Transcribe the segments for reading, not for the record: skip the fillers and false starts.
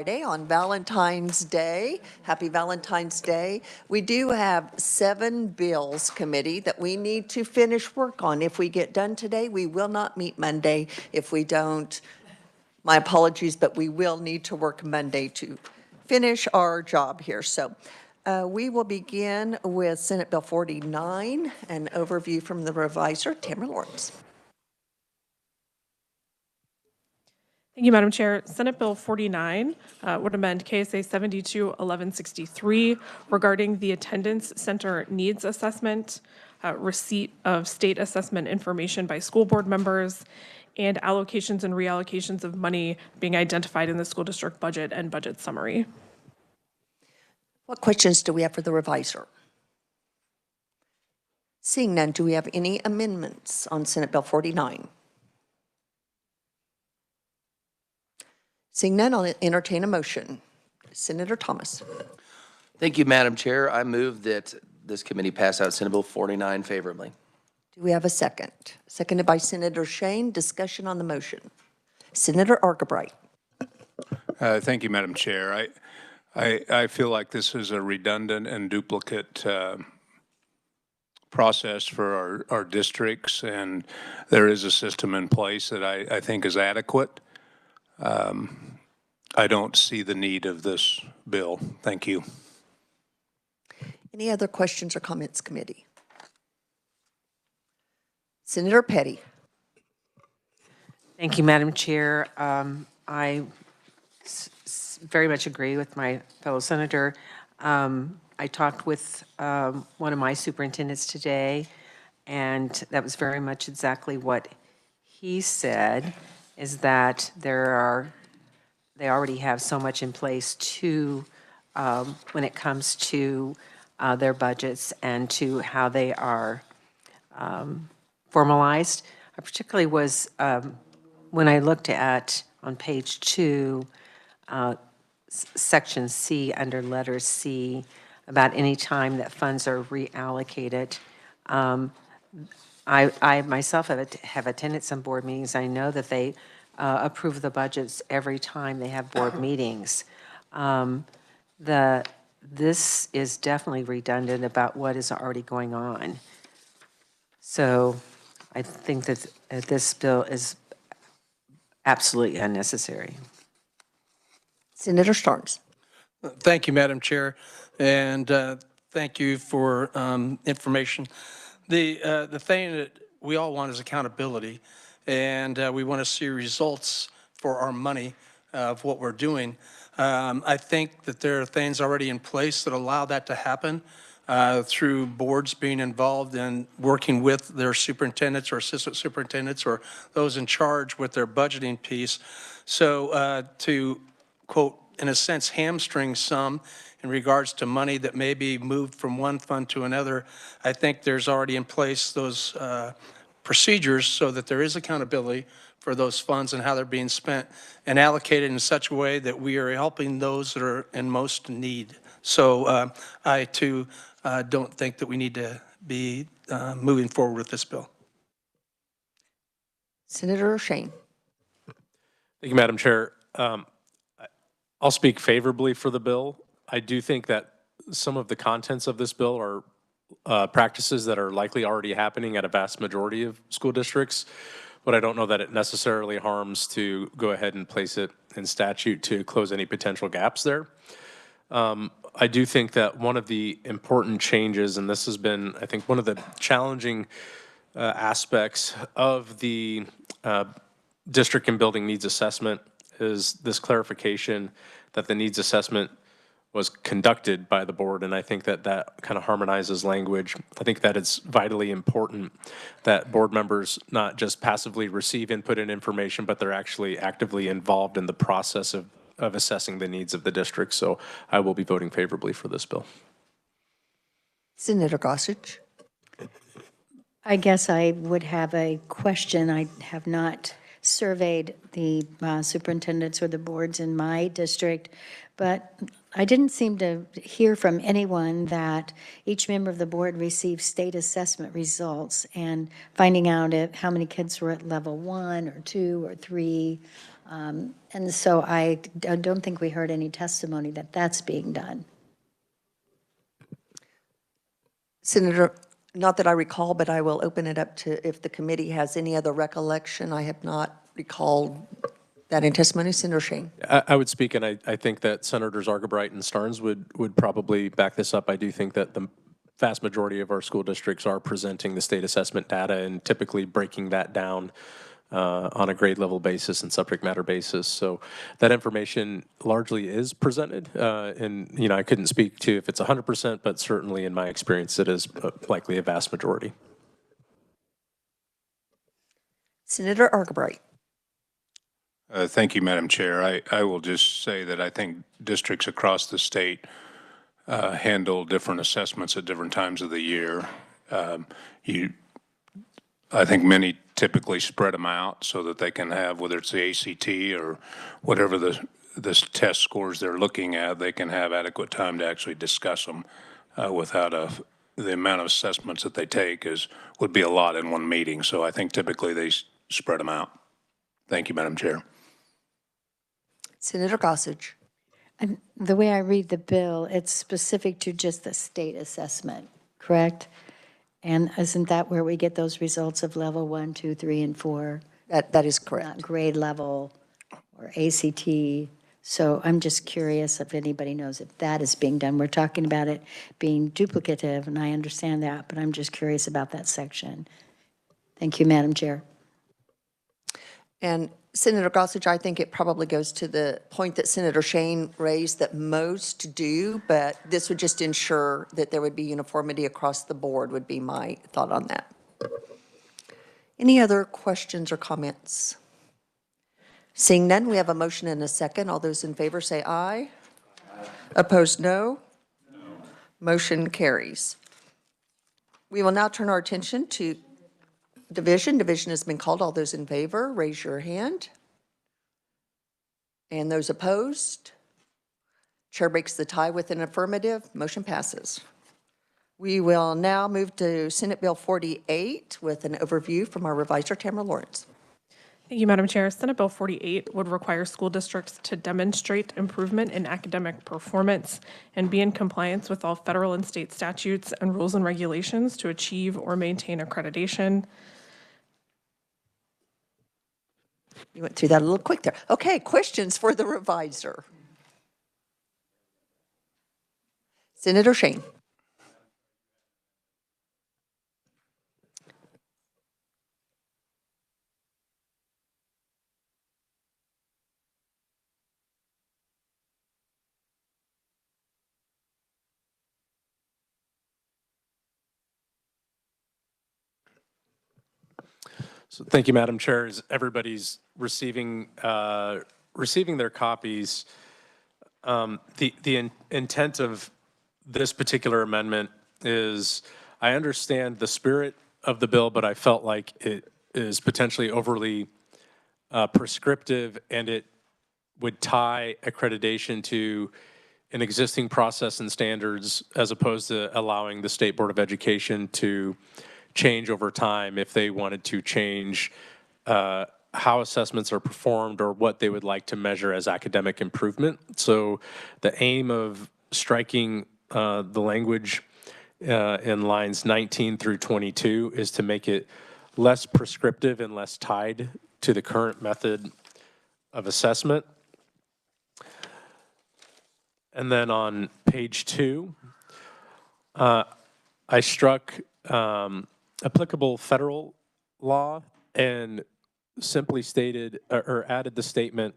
Friday on Valentine's Day. Happy Valentine's Day. We do have 7 bills committee that we need to finish work on. If we get done today, we will not meet Monday. If we don't, my apologies, but we will need to work Monday to finish our job here. So we will begin with Senate Bill 49, an overview from the reviser, Tamara Lawrence. Thank you, Madam Chair. Senate Bill 49 would amend KSA 72-1163 regarding the attendance center needs assessment, receipt of state assessment information by school board members, and allocations and reallocations of money being identified in the school district budget and budget summary. What questions do we have for the reviser? Seeing none, do we have any amendments on Senate Bill 49? Seeing none, I'll entertain a motion. Senator Thomas. Thank you, Madam Chair. I move that this committee pass out Senate Bill 49 favorably. Do we have a second? Seconded by Senator Shane. Discussion on the motion. Senator Argabright. Thank you, Madam Chair. I feel like this is a redundant and duplicate process for our districts, and there is a system in place that I think is adequate. I don't see the need of this bill. Thank you. Any other questions or comments, committee? Senator Petty. Thank you, Madam Chair. I very much agree with my fellow senator. I talked with one of my superintendents today, and that was very much exactly what he said, is that they already have so much in place to, when it comes to their budgets and to how they are formalized. I particularly was, when I looked at on page 2, section C under letter C, about any time that funds are reallocated. I myself have attended some board meetings. I know that they approve the budgets every time they have board meetings. This is definitely redundant about what is already going on. So I think that this bill is absolutely unnecessary. Senator Starnes. Thank you, Madam Chair, and thank you for information. The thing that we all want is accountability, and we want to see results for our money of what we're doing. I think that there are things already in place that allow that to happen through boards being involved and working with their superintendents or assistant superintendents or those in charge with their budgeting piece. So to, quote, in a sense, hamstring some in regards to money that may be moved from one fund to another, I think there's already in place those procedures so that there is accountability for those funds and how they're being spent and allocated in such a way that we are helping those that are in most need. So I, too, don't think that we need to be moving forward with this bill. Senator Shane. Thank you, Madam Chair. I'll speak favorably for the bill. I do think that some of the contents of this bill are practices that are likely already happening at a vast majority of school districts, but I don't know that it necessarily harms to go ahead and place it in statute to close any potential gaps there. I do think that one of the important changes, and this has been, I think, one of the challenging aspects of the district and building needs assessment is this clarification that the needs assessment was conducted by the board, and I think that that kind of harmonizes language. I think that it's vitally important that board members not just passively receive input and information, but they're actually actively involved in the process of assessing the needs of the district. So I will be voting favorably for this bill. Senator Gossage. I guess I would have a question. I have not surveyed the superintendents or the boards in my district, but I didn't seem to hear from anyone that each member of the board received state assessment results and finding out how many kids were at level 1 or 2 or 3. And so I don't think we heard any testimony that that's being done. Senator, not that I recall, but I will open it up to if the committee has any other recollection. I have not recalled that in testimony. Senator Shane. I would speak, and I think that Senators Argabright and Starnes would probably back this up. I do think that the vast majority of our school districts are presenting the state assessment data and typically breaking that down on a grade level basis and subject matter basis. So that information largely is presented. And, you know, I couldn't speak to if it's 100%, but certainly in my experience, it is likely a vast majority. Senator Argabright. Thank you, Madam Chair. I will just say that I think districts across the state handle different assessments at different times of the year. I think many typically spread them out so that they can have, whether it's the ACT or whatever the test scores they're looking at, they can have adequate time to actually discuss them without the amount of assessments that they take would be a lot in one meeting. So I think typically they spread them out. Thank you, Madam Chair. Senator Gossage. And the way I read the bill, it's specific to just the state assessment, correct? And isn't that where we get those results of level 1, 2, 3, and 4? That is correct. Not grade level or ACT. So I'm just curious if anybody knows if that is being done. We're talking about it being duplicative, and I understand that, but I'm just curious about that section. Thank you, Madam Chair. And Senator Gossage, I think it probably goes to the point that Senator Shane raised that most do, but this would just ensure that there would be uniformity across the board would be my thought on that. Any other questions or comments? Seeing none, we have a motion and a second. All those in favor say aye. Opposed, no. Motion carries. We will now turn our attention to division. Division has been called. All those in favor, raise your hand. And those opposed? Chair breaks the tie with an affirmative. Motion passes. We will now move to Senate Bill 48 with an overview from our reviser, Tamara Lawrence. Thank you, Madam Chair. Senate Bill 48 would require school districts to demonstrate improvement in academic performance and be in compliance with all federal and state statutes and rules and regulations to achieve or maintain accreditation. You went through that a little quick there. Okay, questions for the reviser? Senator Shane. So thank you, Madam Chair. As everybody's receiving their copies, the intent of this particular amendment is, I understand the spirit of the bill, but I felt like it is potentially overly prescriptive, and it would tie accreditation to an existing process and standards as opposed to allowing the State Board of Education to change over time if they wanted to change how assessments are performed or what they would like to measure as academic improvement. So the aim of striking the language in lines 19 through 22 is to make it less prescriptive and less tied to the current method of assessment. And then on page 2, I struck applicable federal law and simply stated or added the statement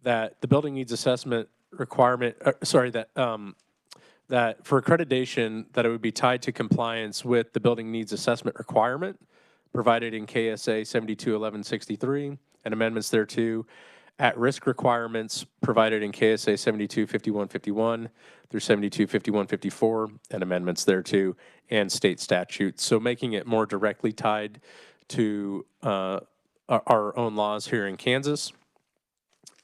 that the building needs assessment requirement, that for accreditation, that it would be tied to compliance with the building needs assessment requirement provided in KSA 721163 and amendments thereto, at-risk requirements provided in KSA 725151 through 725154 and amendments thereto, and state statutes. So making it more directly tied to our own laws here in Kansas.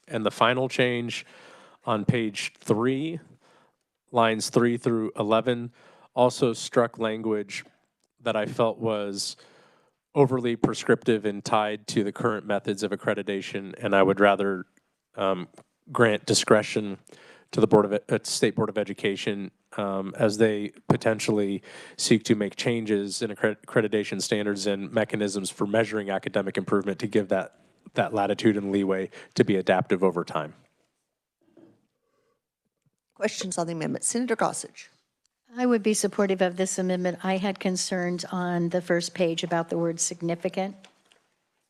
And the final change on page 3, lines 3 through 11, also struck language that I felt was overly prescriptive and tied to the current methods of accreditation, and I would rather grant discretion to the State Board of Education as they potentially seek to make changes in accreditation standards and mechanisms for measuring academic improvement to give that latitude and leeway to be adaptive over time. Questions on the amendment? Senator Gossage. I would be supportive of this amendment. I had concerns on the first page about the word significant.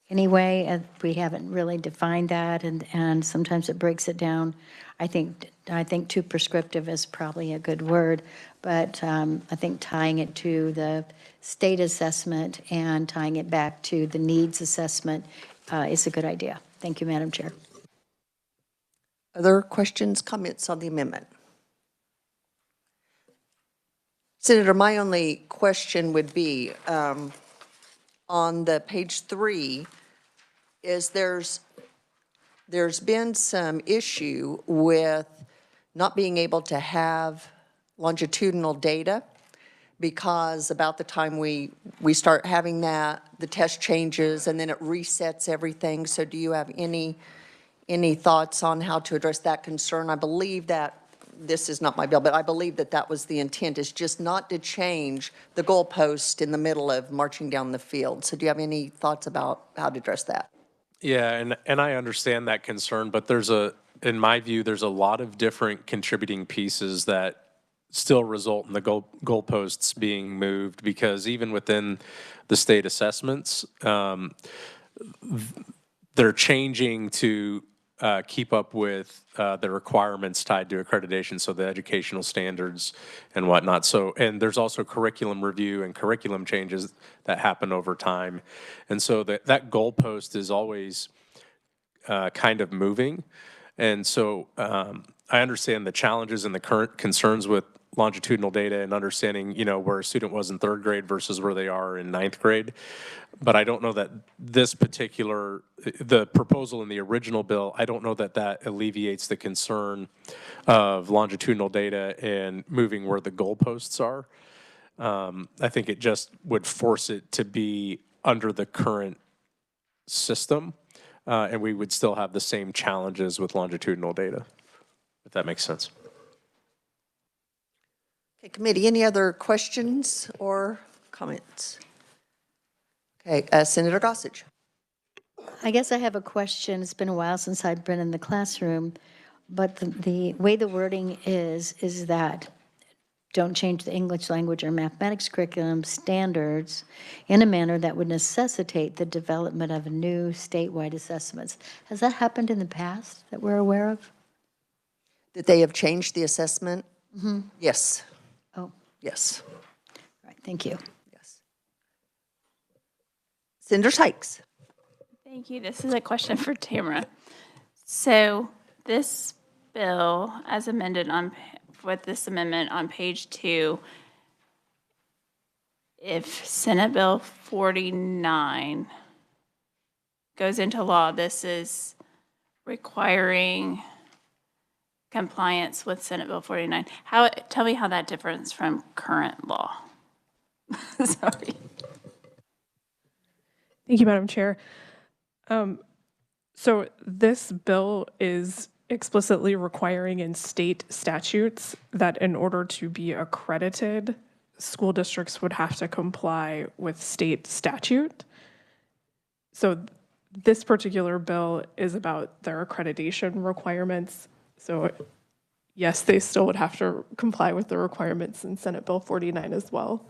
Anyway, we haven't really defined that, and sometimes it breaks it down. I think too prescriptive is probably a good word, but I think tying it to the state assessment and tying it back to the needs assessment is a good idea. Thank you, Madam Chair. Other questions, comments on the amendment? Senator, my only question would be on the page 3 is there's been some issue with not being able to have longitudinal data because about the time we start having that, the test changes and then it resets everything. So do you have any thoughts on how to address that concern? I believe that this is not my bill, but I believe that that was the intent, is just not to change the goalpost in the middle of marching down the field. So do you have any thoughts about how to address that? Yeah, and I understand that concern, but in my view, there's a lot of different contributing pieces that still result in the goalposts being moved, because even within the state assessments, they're changing to keep up with the requirements tied to accreditation, so the educational standards and whatnot. So, and there's also curriculum review and curriculum changes that happen over time. And so that goalpost is always kind of moving. And so I understand the challenges and the current concerns with longitudinal data and understanding, where a student was in 3rd grade versus where they are in 9th grade. But I don't know that the proposal in the original bill, I don't know that alleviates the concern of longitudinal data and moving where the goalposts are. I think it just would force it to be under the current system, and we would still have the same challenges with longitudinal data, if that makes sense. Okay, committee, any other questions or comments? Okay, Senator Gossage. I guess I have a question. It's been a while since I've been in the classroom, but the way the wording is that don't change the English language or mathematics curriculum standards in a manner that would necessitate the development of new statewide assessments. Has that happened in the past that we're aware of? That they have changed the assessment? Mm-hmm. Yes. Oh. Yes. All right, thank you. Yes. Senator Sykes. Thank you. This is a question for Tamara. So this bill, as amended with this amendment on page 2, if Senate Bill 49 goes into law, this is requiring compliance with Senate Bill 49. Tell me how that differs from current law. Sorry. Thank you, Madam Chair. So this bill is explicitly requiring in state statutes that in order to be accredited, school districts would have to comply with state statute. So this particular bill is about their accreditation requirements. So yes, they still would have to comply with the requirements in Senate Bill 49 as well.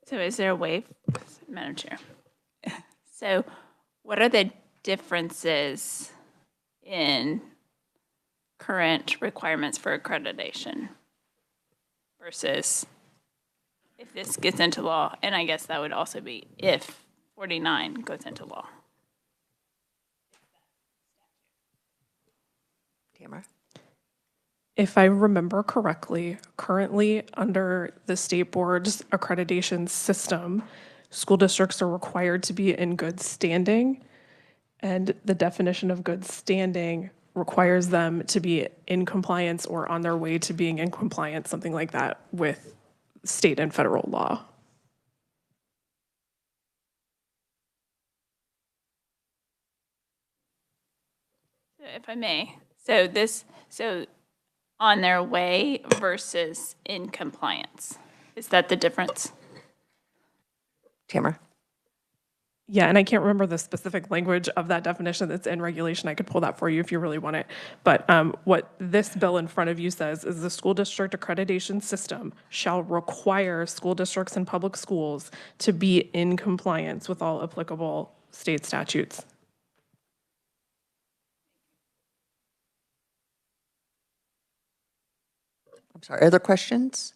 So is there a way, Madam Chair? So what are the differences in current requirements for accreditation versus if this gets into law? And I guess that would also be if 49 goes into law. Tamara. If I remember correctly, currently under the state board's accreditation system, school districts are required to be in good standing. And the definition of good standing requires them to be in compliance or on their way to being in compliance, something like that, with state and federal law. If I may, so on their way versus in compliance, is that the difference? Tamara? Yeah, and I can't remember the specific language of that definition that's in regulation. I could pull that for you if you really want it. But what this bill in front of you says is the school district accreditation system shall require school districts and public schools to be in compliance with all applicable state statutes. I'm sorry, other questions?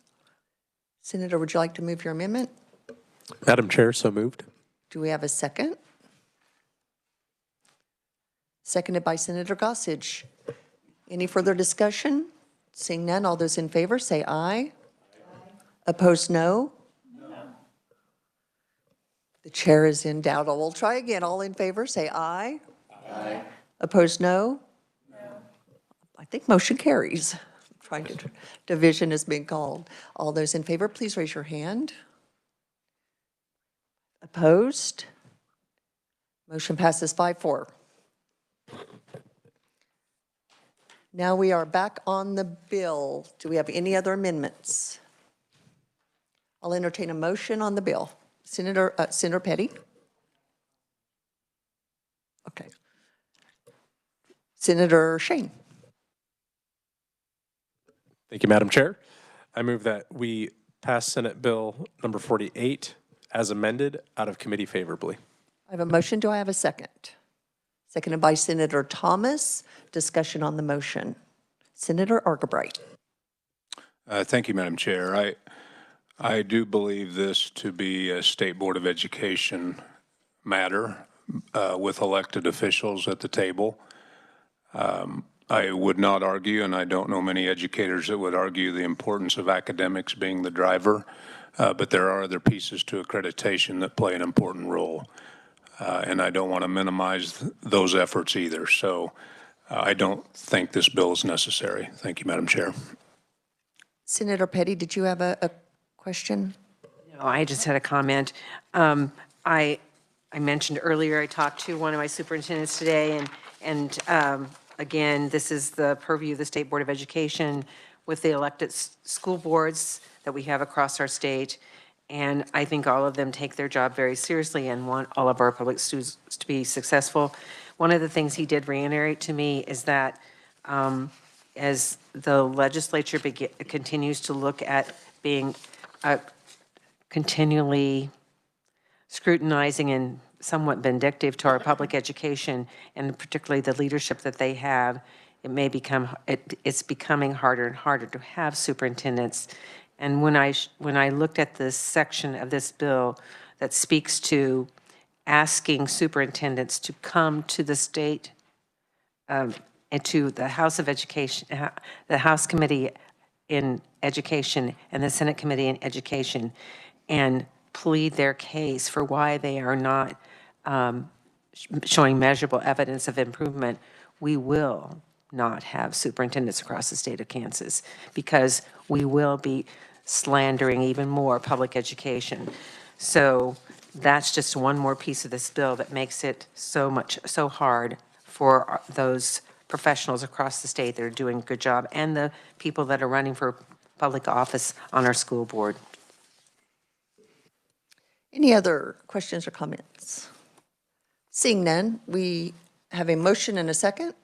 Senator, would you like to move your amendment? Madam Chair, so moved. Do we have a second? Seconded by Senator Gossage. Any further discussion? Seeing none, all those in favor say aye. Opposed, no? The chair is in doubt. We'll try again. All in favor say aye. Aye. Opposed, no? I think motion carries. Trying to, division is being called. All those in favor, please raise your hand. Opposed? Motion passes 5-4. Now we are back on the bill. Do we have any other amendments? I'll entertain a motion on the bill. Senator Petty? Okay. Senator Shane? Thank you, Madam Chair. I move that we pass Senate Bill number 48 as amended out of committee favorably. I have a motion. Do I have a second? Seconded by Senator Thomas. Discussion on the motion. Senator Argabright. Thank you, Madam Chair. I do believe this to be a State Board of Education matter with elected officials at the table. I would not argue, and I don't know many educators that would argue the importance of academics being the driver, but there are other pieces to accreditation that play an important role. And I don't want to minimize those efforts either. So I don't think this bill is necessary. Thank you, Madam Chair. Senator Petty, did you have a question? No, I just had a comment. I mentioned earlier, I talked to one of my superintendents today, and again, this is the purview of the State Board of Education with the elected school boards that we have across our state. And I think all of them take their job very seriously and want all of our public students to be successful. One of the things he did reiterate to me is that as the legislature continues to look at being continually scrutinizing and somewhat vindictive to our public education, and particularly the leadership that they have, it's becoming harder and harder to have superintendents. And when I looked at this section of this bill that speaks to asking superintendents to come to the state and to the House of Education, the House Committee in Education and the Senate Committee in Education, and plead their case for why they are not showing measurable evidence of improvement, we will not have superintendents across the state of Kansas, because we will be slandering even more public education. So that's just one more piece of this bill that makes it so hard for those professionals across the state that are doing a good job, and the people that are running for public office on our school board. Any other questions or comments? Seeing none, we have a motion and a second.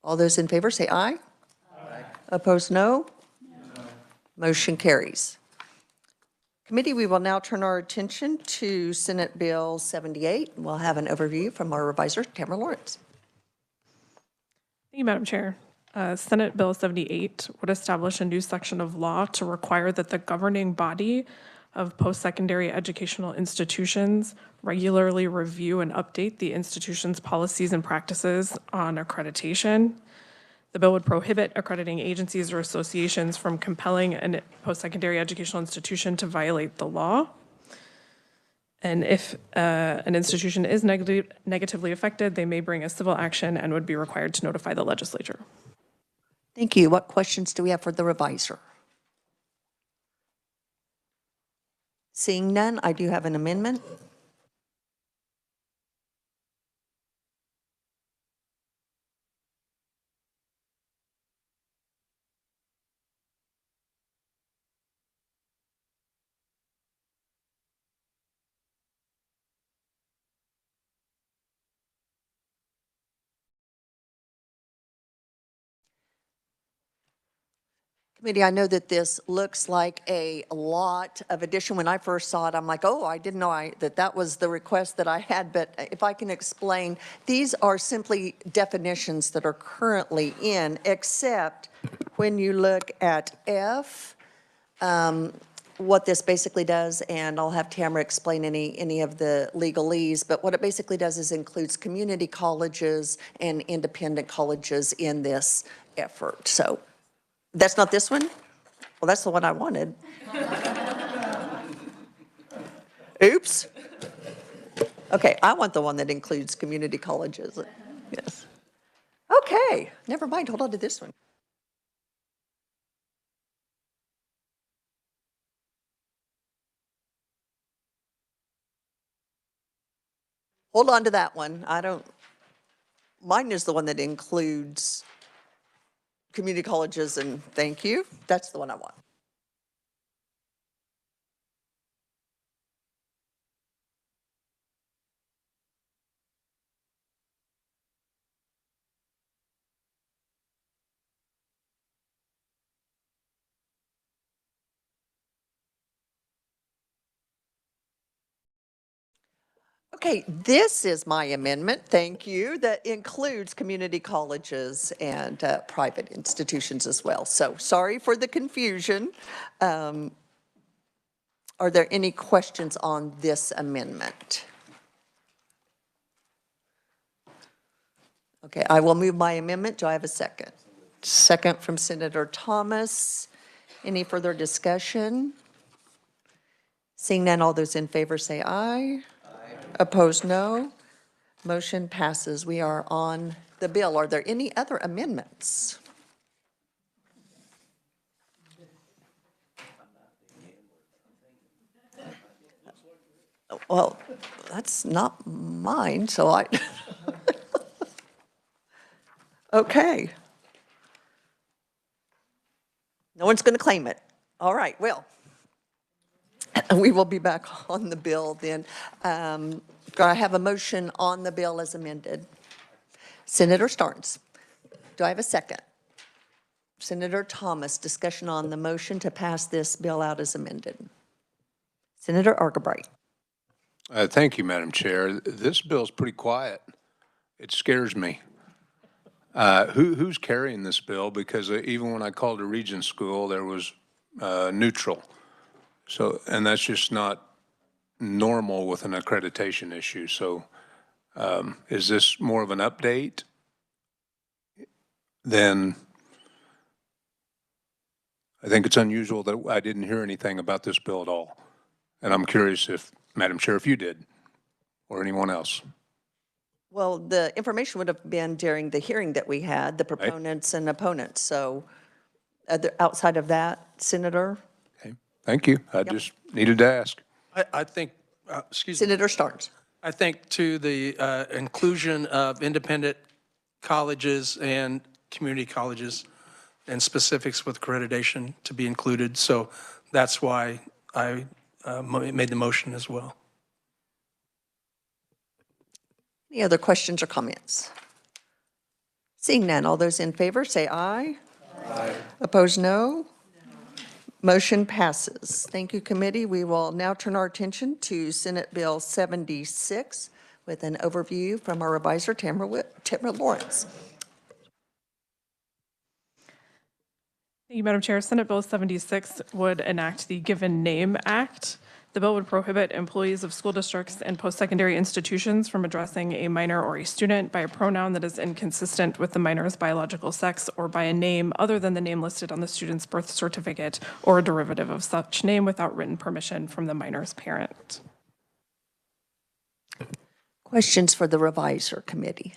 All those in favor say aye. Aye. Opposed, no? No. Motion carries. Committee, we will now turn our attention to Senate Bill 78. We'll have an overview from our reviser, Tamara Lawrence. Thank you, Madam Chair. Senate Bill 78 would establish a new section of law to require that the governing body of post-secondary educational institutions regularly review and update the institution's policies and practices on accreditation. The bill would prohibit accrediting agencies or associations from compelling a post-secondary educational institution to violate the law. And if an institution is negatively affected, they may bring a civil action and would be required to notify the legislature. Thank you. What questions do we have for the reviser? Seeing none, I do have an amendment. Committee, I know that this looks like a lot of addition. When I first saw it, I'm like, oh, I didn't know that was the request that I had. But if I can explain, these are simply definitions that are currently in, except when you look at F, what this basically does, and I'll have Tamara explain any of the legalese, but what it basically does is includes community colleges and independent colleges in this effort. So that's not this one? Well, that's the one I wanted. Oops. Okay, I want the one that includes community colleges. Yes. Okay, never mind, hold on to this one. Hold on to that one. Mine is the one that includes community colleges, and thank you. That's the one I want. Okay, this is my amendment, thank you, that includes community colleges and private institutions as well. So sorry for the confusion. Are there any questions on this amendment? Okay, I will move my amendment. Do I have a second? Second from Senator Thomas. Any further discussion? Seeing none, all those in favor say aye. Opposed, no. Motion passes. We are on the bill. Are there any other amendments? Well, that's not mine, so I, okay. No one's going to claim it. All right, well, we will be back on the bill then. Do I have a motion on the bill as amended? Senator Starnes, do I have a second? Senator Thomas, discussion on the motion to pass this bill out as amended. Senator Argabright. Thank you, Madam Chair. This bill's pretty quiet. It scares me. Who's carrying this bill? Because even when I called a region school, there was neutral. So, and that's just not normal with an accreditation issue. So is this more of an update than, I think it's unusual that I didn't hear anything about this bill at all. And I'm curious if, Madam Chair, if you did, or anyone else. Well, the information would have been during the hearing that we had, the proponents and opponents. So outside of that, Senator? Okay, thank you. I just needed to ask. I think, excuse me, Senator Starnes. I think to the inclusion of independent colleges and community colleges and specifics with accreditation to be included. So that's why I made the motion as well. Any other questions or comments? Seeing none, all those in favor say aye. Aye. Opposed, no. Motion passes. Thank you, committee. We will now turn our attention to Senate Bill 76 with an overview from our reviser, Tamara Lawrence. Thank you, Madam Chair. Senate Bill 76 would enact the Given Name Act. The bill would prohibit employees of school districts and post-secondary institutions from addressing a minor or a student by a pronoun that is inconsistent with the minor's biological sex or by a name other than the name listed on the student's birth certificate or a derivative of such name without written permission from the minor's parent. Questions for the reviser committee?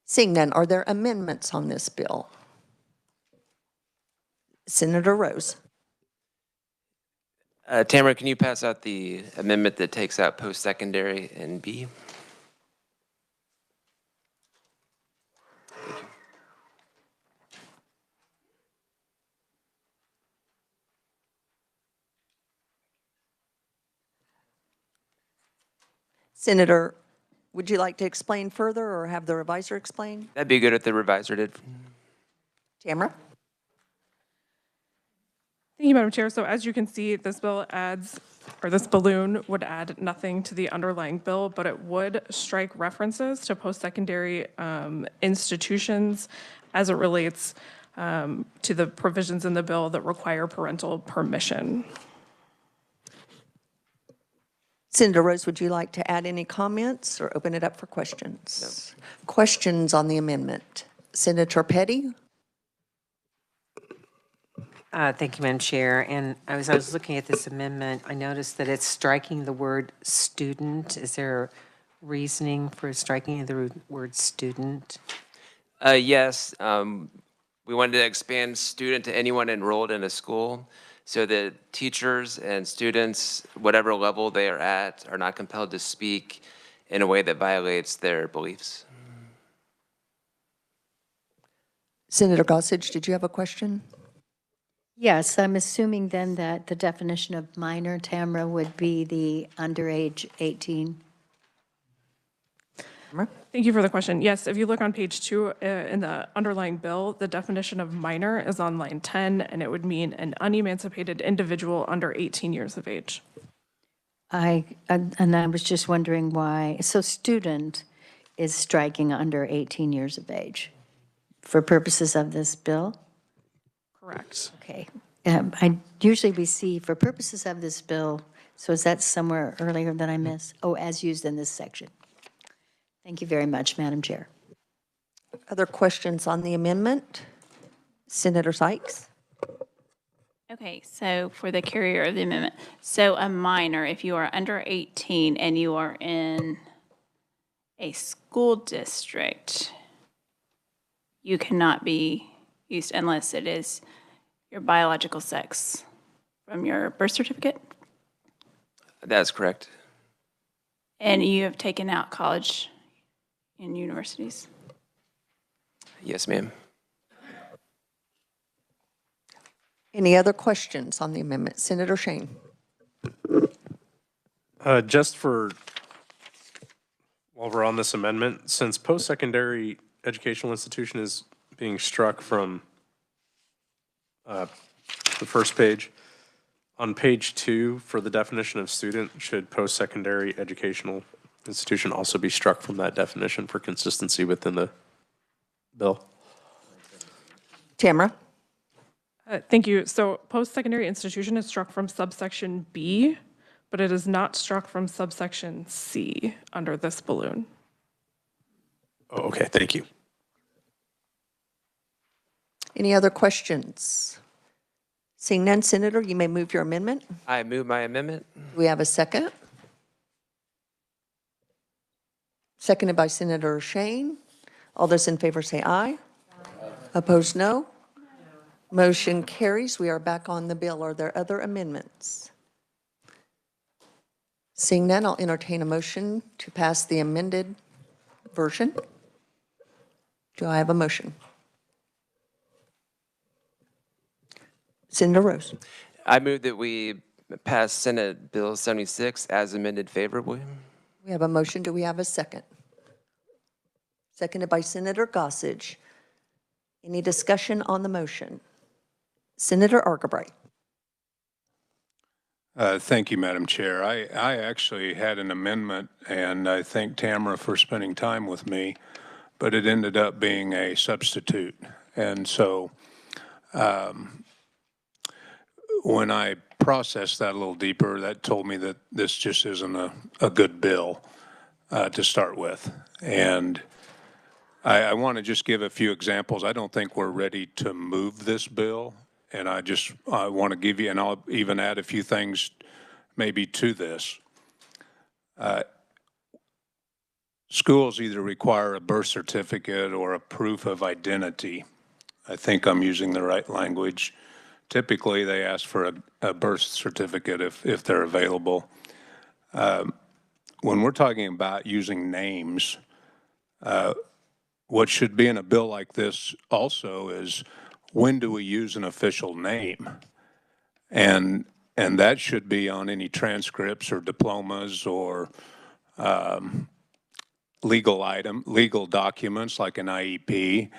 Seeing none, are there amendments on this bill? Senator Rose. Tamara, can you pass out the amendment that takes out post-secondary and B? Senator, would you like to explain further or have the reviser explain? That'd be good if the reviser did. Tamara? Thank you, Madam Chair. So as you can see, this bill adds, or this balloon would add nothing to the underlying bill, but it would strike references to post-secondary institutions as it relates to the provisions in the bill that require parental permission. Senator Rose, would you like to add any comments or open it up for questions? No. Questions on the amendment? Senator Petty? Thank you, Madam Chair. And as I was looking at this amendment, I noticed that it's striking the word student. Is there reasoning for striking the word student? Yes, we wanted to expand student to anyone enrolled in a school so that teachers and students, whatever level they are at, are not compelled to speak in a way that violates their beliefs. Senator Gossage, did you have a question? Yes, I'm assuming then that the definition of minor, Tamara, would be the underage 18. Thank you for the question. Yes, if you look on page 2 in the underlying bill, the definition of minor is on line 10, and it would mean an unemancipated individual under 18 years of age. And I was just wondering why, so student is striking under 18 years of age for purposes of this bill? Correct. Okay. Usually we see for purposes of this bill, so is that somewhere earlier that I missed? Oh, as used in this section. Thank you very much, Madam Chair. Other questions on the amendment? Senator Sykes? Okay, so for the carrier of the amendment, so a minor, if you are under 18 and you are in a school district, you cannot be used unless it is your biological sex from your birth certificate? That's correct. And you have taken out college and universities? Yes, ma'am. Any other questions on the amendment? Senator Shane? Just for, while we're on this amendment, since post-secondary educational institution is being struck from the first page, on page 2 for the definition of student, should post-secondary educational institution also be struck from that definition for consistency within the bill? Tamara? Thank you. So post-secondary institution is struck from subsection B, but it is not struck from subsection C under this balloon. Oh, okay, thank you. Any other questions? Seeing none, Senator, you may move your amendment. I move my amendment. Do we have a second? Seconded by Senator Shane. All those in favor say aye. Opposed, no. Motion carries. We are back on the bill. Are there other amendments? Seeing none, I'll entertain a motion to pass the amended version. Do I have a motion? Senator Rose. I move that we pass Senate Bill 76 as amended favorably. We have a motion. Do we have a second? Seconded by Senator Gossage. Any discussion on the motion? Senator Argabright. Thank you, Madam Chair. I actually had an amendment, and I thank Tamara for spending time with me, but it ended up being a substitute. And so when I processed that a little deeper, that told me that this just isn't a good bill to start with. And I want to just give a few examples. I don't think we're ready to move this bill. And I want to give you, and I'll even add a few things maybe to this. schools either require a birth certificate or a proof of identity. I think I'm using the right language. Typically, they ask for a birth certificate if they're available. When we're talking about using names, what should be in a bill like this also is, when do we use an official name? And that should be on any transcripts or diplomas or legal documents like an IEP,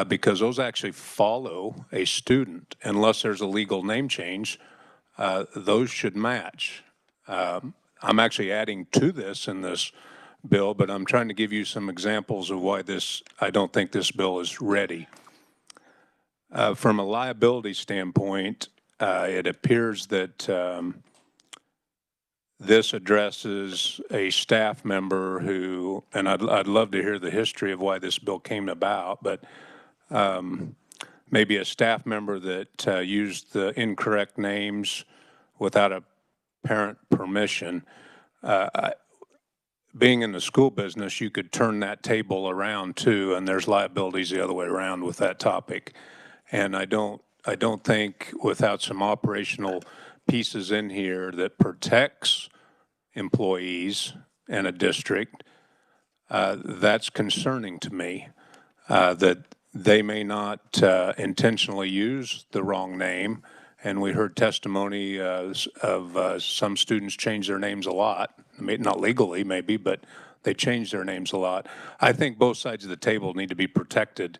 because those actually follow a student. Unless there's a legal name change, those should match. I'm actually adding to this in this bill, but I'm trying to give you some examples of why I don't think this bill is ready. From a liability standpoint, it appears that this addresses a staff member who, and I'd love to hear the history of why this bill came about, but maybe a staff member that used the incorrect names without a parent permission. Being in the school business, you could turn that table around too, and there's liabilities the other way around with that topic. And I don't think without some operational pieces in here that protects employees in a district, that's concerning to me, that they may not intentionally use the wrong name. And we heard testimony of some students change their names a lot, not legally maybe, but they change their names a lot. I think both sides of the table need to be protected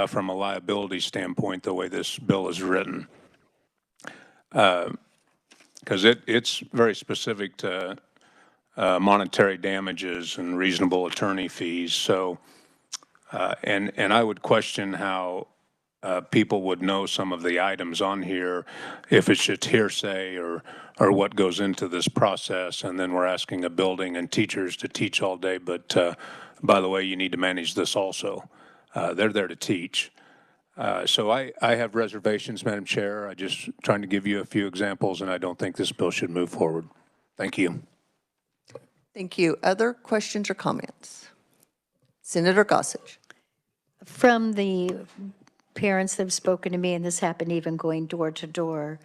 from a liability standpoint, the way this bill is written. Because it's very specific to monetary damages and reasonable attorney fees. So, and I would question how people would know some of the items on here if it's just hearsay or what goes into this process. And then we're asking a building and teachers to teach all day. But by the way, you need to manage this also. They're there to teach. So I have reservations, Madam Chair. I'm just trying to give you a few examples, and I don't think this bill should move forward. Thank you. Thank you. Other questions or comments? Senator Gossage. From the parents that have spoken to me, and this happened even going door to door,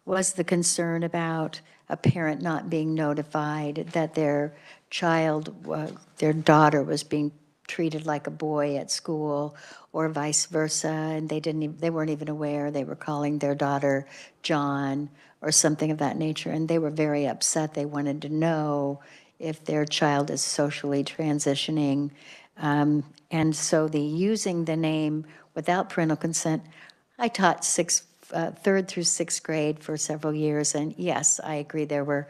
was the concern about a parent not being notified that their child, their daughter was being treated like a boy at school, or vice versa, and they weren't even aware. They were calling their daughter John or something of that nature, and they were very upset. They wanted to know if their child is socially transitioning. And so the using the name without parental consent, I taught third through sixth grade for several years, and yes, I agree, there were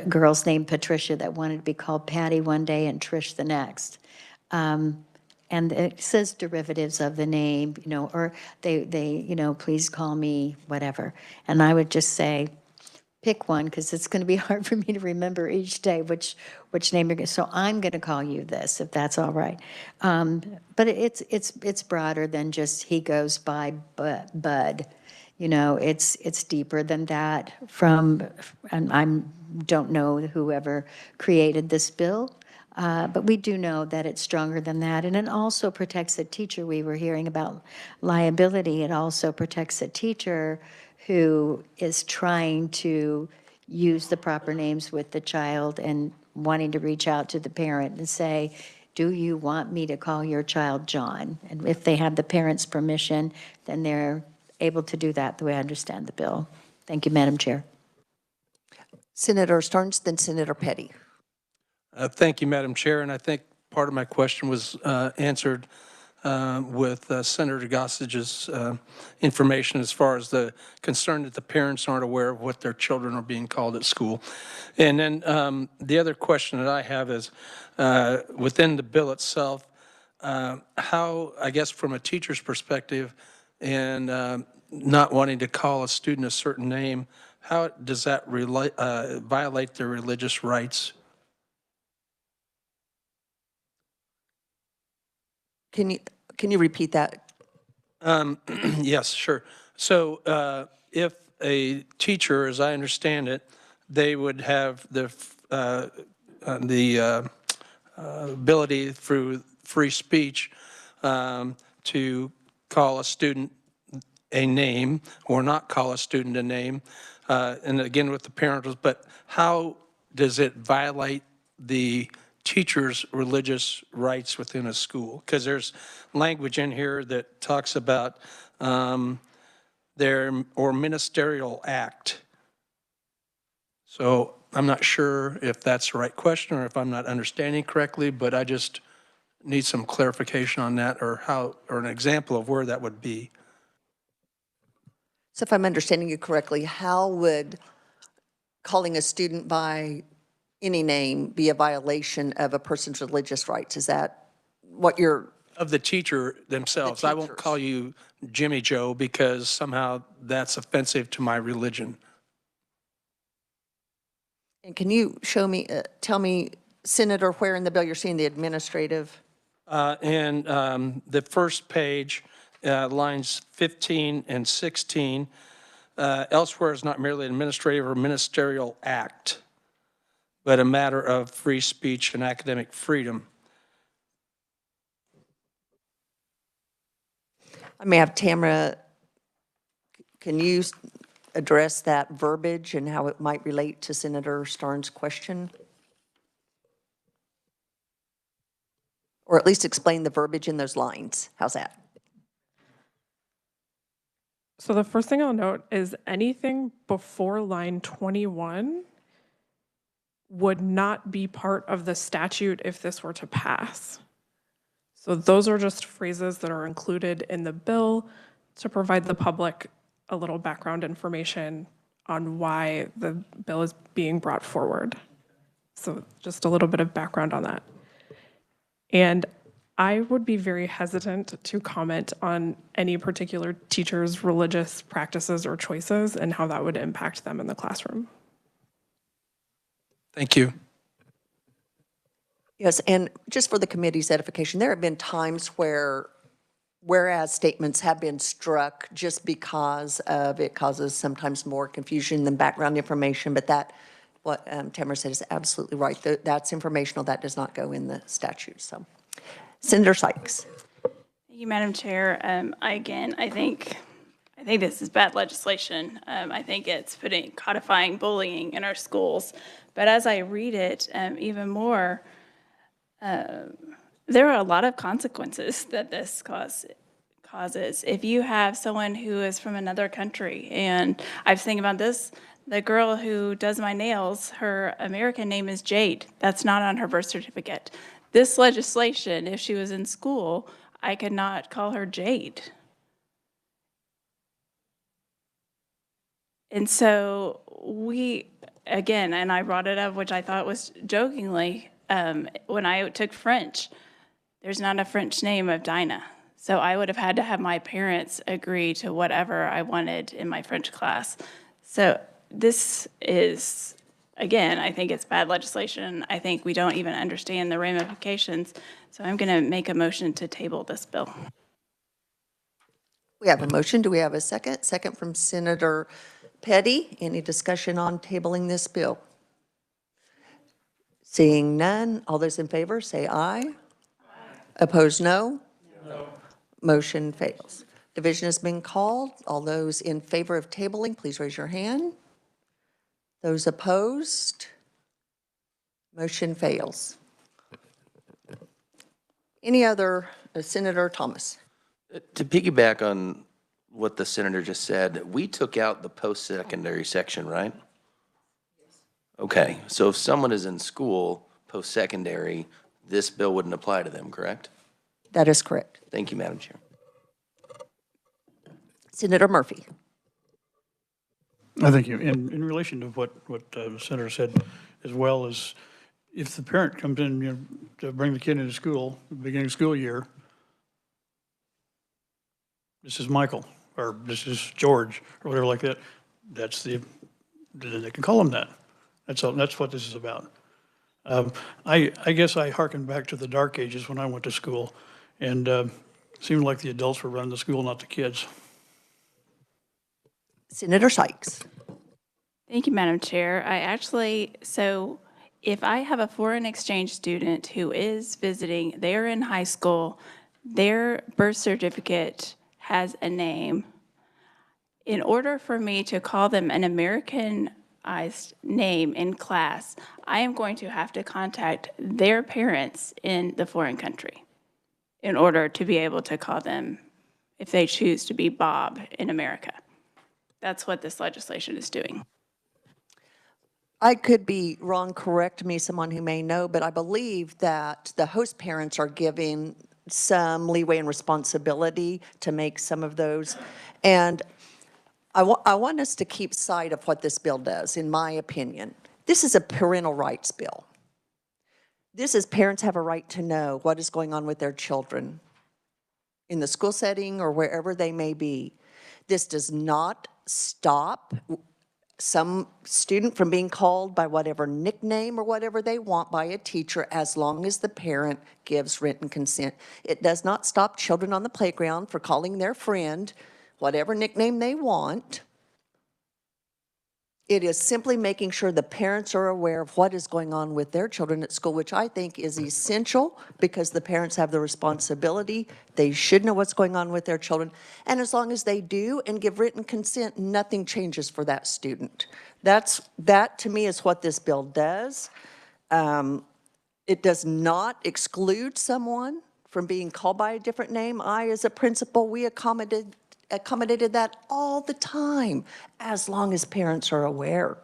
girls named Patricia that wanted to be called Patty one day and Trish the next. And it says derivatives of the name, or they please call me whatever. And I would just say, pick one, because it's going to be hard for me to remember each day which name you're going to. So I'm going to call you this, if that's all right. But it's broader than just he goes by Bud. It's deeper than that. And I don't know whoever created this bill. But we do know that it's stronger than that. And it also protects the teacher. We were hearing about liability. It also protects a teacher who is trying to use the proper names with the child and wanting to reach out to the parent and say, do you want me to call your child John? And if they have the parent's permission, then they're able to do that the way I understand the bill. Thank you, Madam Chair. Senator Starnes, then Senator Petty. Thank you, Madam Chair. And I think part of my question was answered with Senator Gossage's information as far as the concern that the parents aren't aware of what their children are being called at school. And then the other question that I have is within the bill itself, how, I guess from a teacher's perspective and not wanting to call a student a certain name, how does that violate their religious rights? Can you repeat that? Yes, sure. So if a teacher, as I understand it, they would have the ability through free speech to call a student a name or not call a student a name, and again with the parentals, but how does it violate the teacher's religious rights within a school? Because there's language in here that talks about their or ministerial act. So I'm not sure if that's the right question or if I'm not understanding correctly, but I just need some clarification on that or how, or an example of where that would be. So if I'm understanding you correctly, how would calling a student by any name be a violation of a person's religious rights? Is that what you're, Of the teacher themselves. I won't teachers. call you Jimmy Joe because somehow that's offensive to my religion. and can you show me, tell me, Senator, where in the bill you're seeing the administrative? And the first page, lines 15 and 16, elsewhere is not merely an administrative or ministerial act, but a matter of free speech and academic freedom. I may have Tamara, can you address that verbiage and how it might relate to Senator Starnes' question? Or at least explain the verbiage in those lines. How's that? So the first thing I'll note is anything before line 21 would not be part of the statute if this were to pass. So those are just phrases that are included in the bill to provide the public a little background information on why the bill is being brought forward. So just a little bit of background on that. And I would be very hesitant to comment on any particular teacher's religious practices or choices and how that would impact them in the classroom. Thank you. Yes, and just for the committee's edification, there have been times where whereas statements have been struck just because of it causes sometimes more confusion than background information, but that, what Tamara said is absolutely right. That's informational, that does not go in the statute, so. Senator Sykes. Thank you, Madam Chair. I think this is bad legislation. I think it's codifying bullying in our schools. But as I read it, even more, there are a lot of consequences that this causes. If you have someone who is from another country, and I was thinking about this, the girl who does my nails, her American name is Jade. That's not on her birth certificate. This legislation, if she was in school, I could not call her Jade. And so again, and I brought it up, which I thought was jokingly, when I took French, there's not a French name of Dinah. So I would have had to have my parents agree to whatever I wanted in my French class. So this is, again, I think it's bad legislation. I think we don't even understand the ramifications. So I'm going to make a motion to table this bill. We have a motion. Do we have a second? Second from Senator Petty. Any discussion on tabling this bill? Seeing none, all those in favor say aye. Opposed, no? No. Motion fails. Division has been called. All those in favor of tabling, please raise your hand. Those opposed? Motion fails. Any other? Senator Thomas. To piggyback on what the senator just said, we took out the post-secondary section, right? Okay, so if someone is in school post-secondary, this bill wouldn't apply to them, correct? That is correct. Thank you, Madam Chair. Senator Murphy. Thank you. In relation to what the senator said, as well as if the parent comes in, to bring the kid into school, beginning of school year, this is Michael, or this is George, or whatever like that, then they can call him that. That's what this is about. I guess I hearken back to the dark ages when I went to school, and it seemed like the adults were running the school, not the kids. Senator Sykes. Thank you, Madam Chair. So if I have a foreign exchange student who is visiting, they're in high school, their birth certificate has a name, in order for me to call them an Americanized name in class, I am going to have to contact their parents in the foreign country in order to be able to call them, if they choose to be Bob in America. That's what this legislation is doing. I could be wrong, correct me, someone who may know, but I believe that the host parents are giving some leeway and responsibility to make some of those. And I want us to keep sight of what this bill does, in my opinion. This is a parental rights bill. This is parents have a right to know what is going on with their children in the school setting or wherever they may be. This does not stop some student from being called by whatever nickname or whatever they want by a teacher as long as the parent gives written consent. It does not stop children on the playground for calling their friend whatever nickname they want. It is simply making sure the parents are aware of what is going on with their children at school, which I think is essential because the parents have the responsibility. They should know what's going on with their children. And as long as they do and give written consent, nothing changes for that student. That to me is what this bill does. It does not exclude someone from being called by a different name. As a principal, we accommodated that all the time, as long as parents are aware.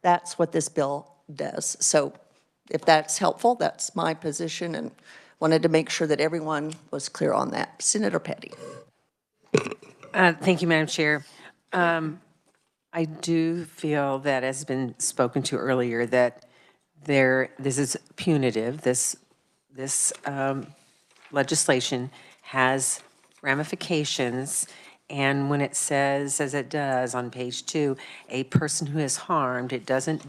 That's what this bill does. So if that's helpful, that's my position, and wanted to make sure that everyone was clear on that. Senator Petty. Thank you, Madam Chair. I do feel that, as has been spoken to earlier, that this is punitive. This legislation has ramifications, and when it says, as it does on page 2, a person who is harmed, it doesn't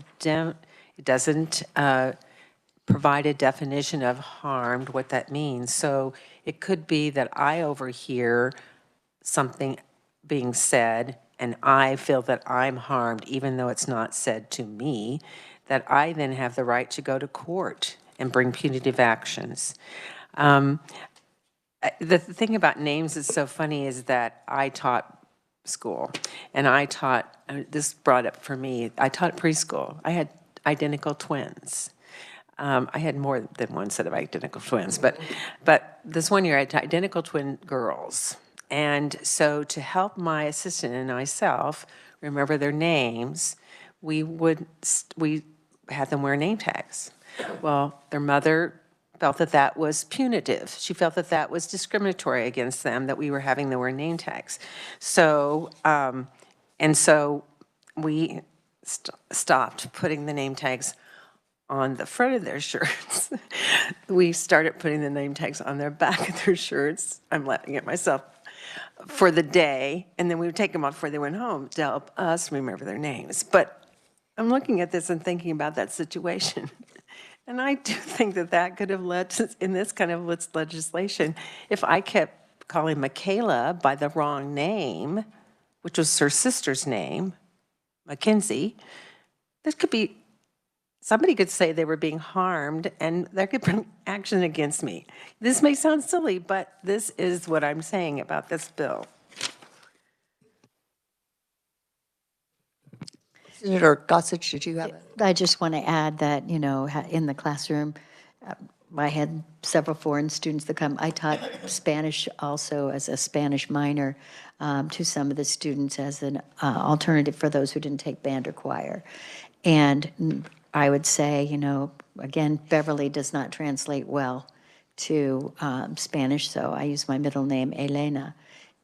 provide a definition of harmed, what that means. So it could be that I overhear something being said and I feel that I'm harmed, even though it's not said to me, that I then have the right to go to court and bring punitive actions. The thing about names that's so funny is that I taught school, and I taught, this brought up for me, I taught preschool. I had identical twins. I had more than one set of identical twins, but this one year I had identical twin girls. And so to help my assistant and myself remember their names, we had them wear name tags. Well, their mother felt that that was punitive. She felt that that was discriminatory against them, that we were having them wear name tags. So, and so we stopped putting the name tags on the front of their shirts. We started putting the name tags on their back of their shirts. I'm laughing at myself. For the day, and then we would take them off before they went home to help us remember their names. But I'm looking at this and thinking about that situation. And I do think that that could have led to, in this kind of legislation, if I kept calling Michaela by the wrong name, which was her sister's name, Mackenzie, this could be, somebody could say they were being harmed and that could bring action against me. This may sound silly, but this is what I'm saying about this bill. Senator Gossage, did you have it? I just want to add that, you know, in the classroom, I had several foreign students that come. I taught Spanish also as a Spanish minor to some of the students as an alternative for those who didn't take band or choir. And I would say, you know, again, Beverly does not translate well to Spanish, so I use my middle name, Elena.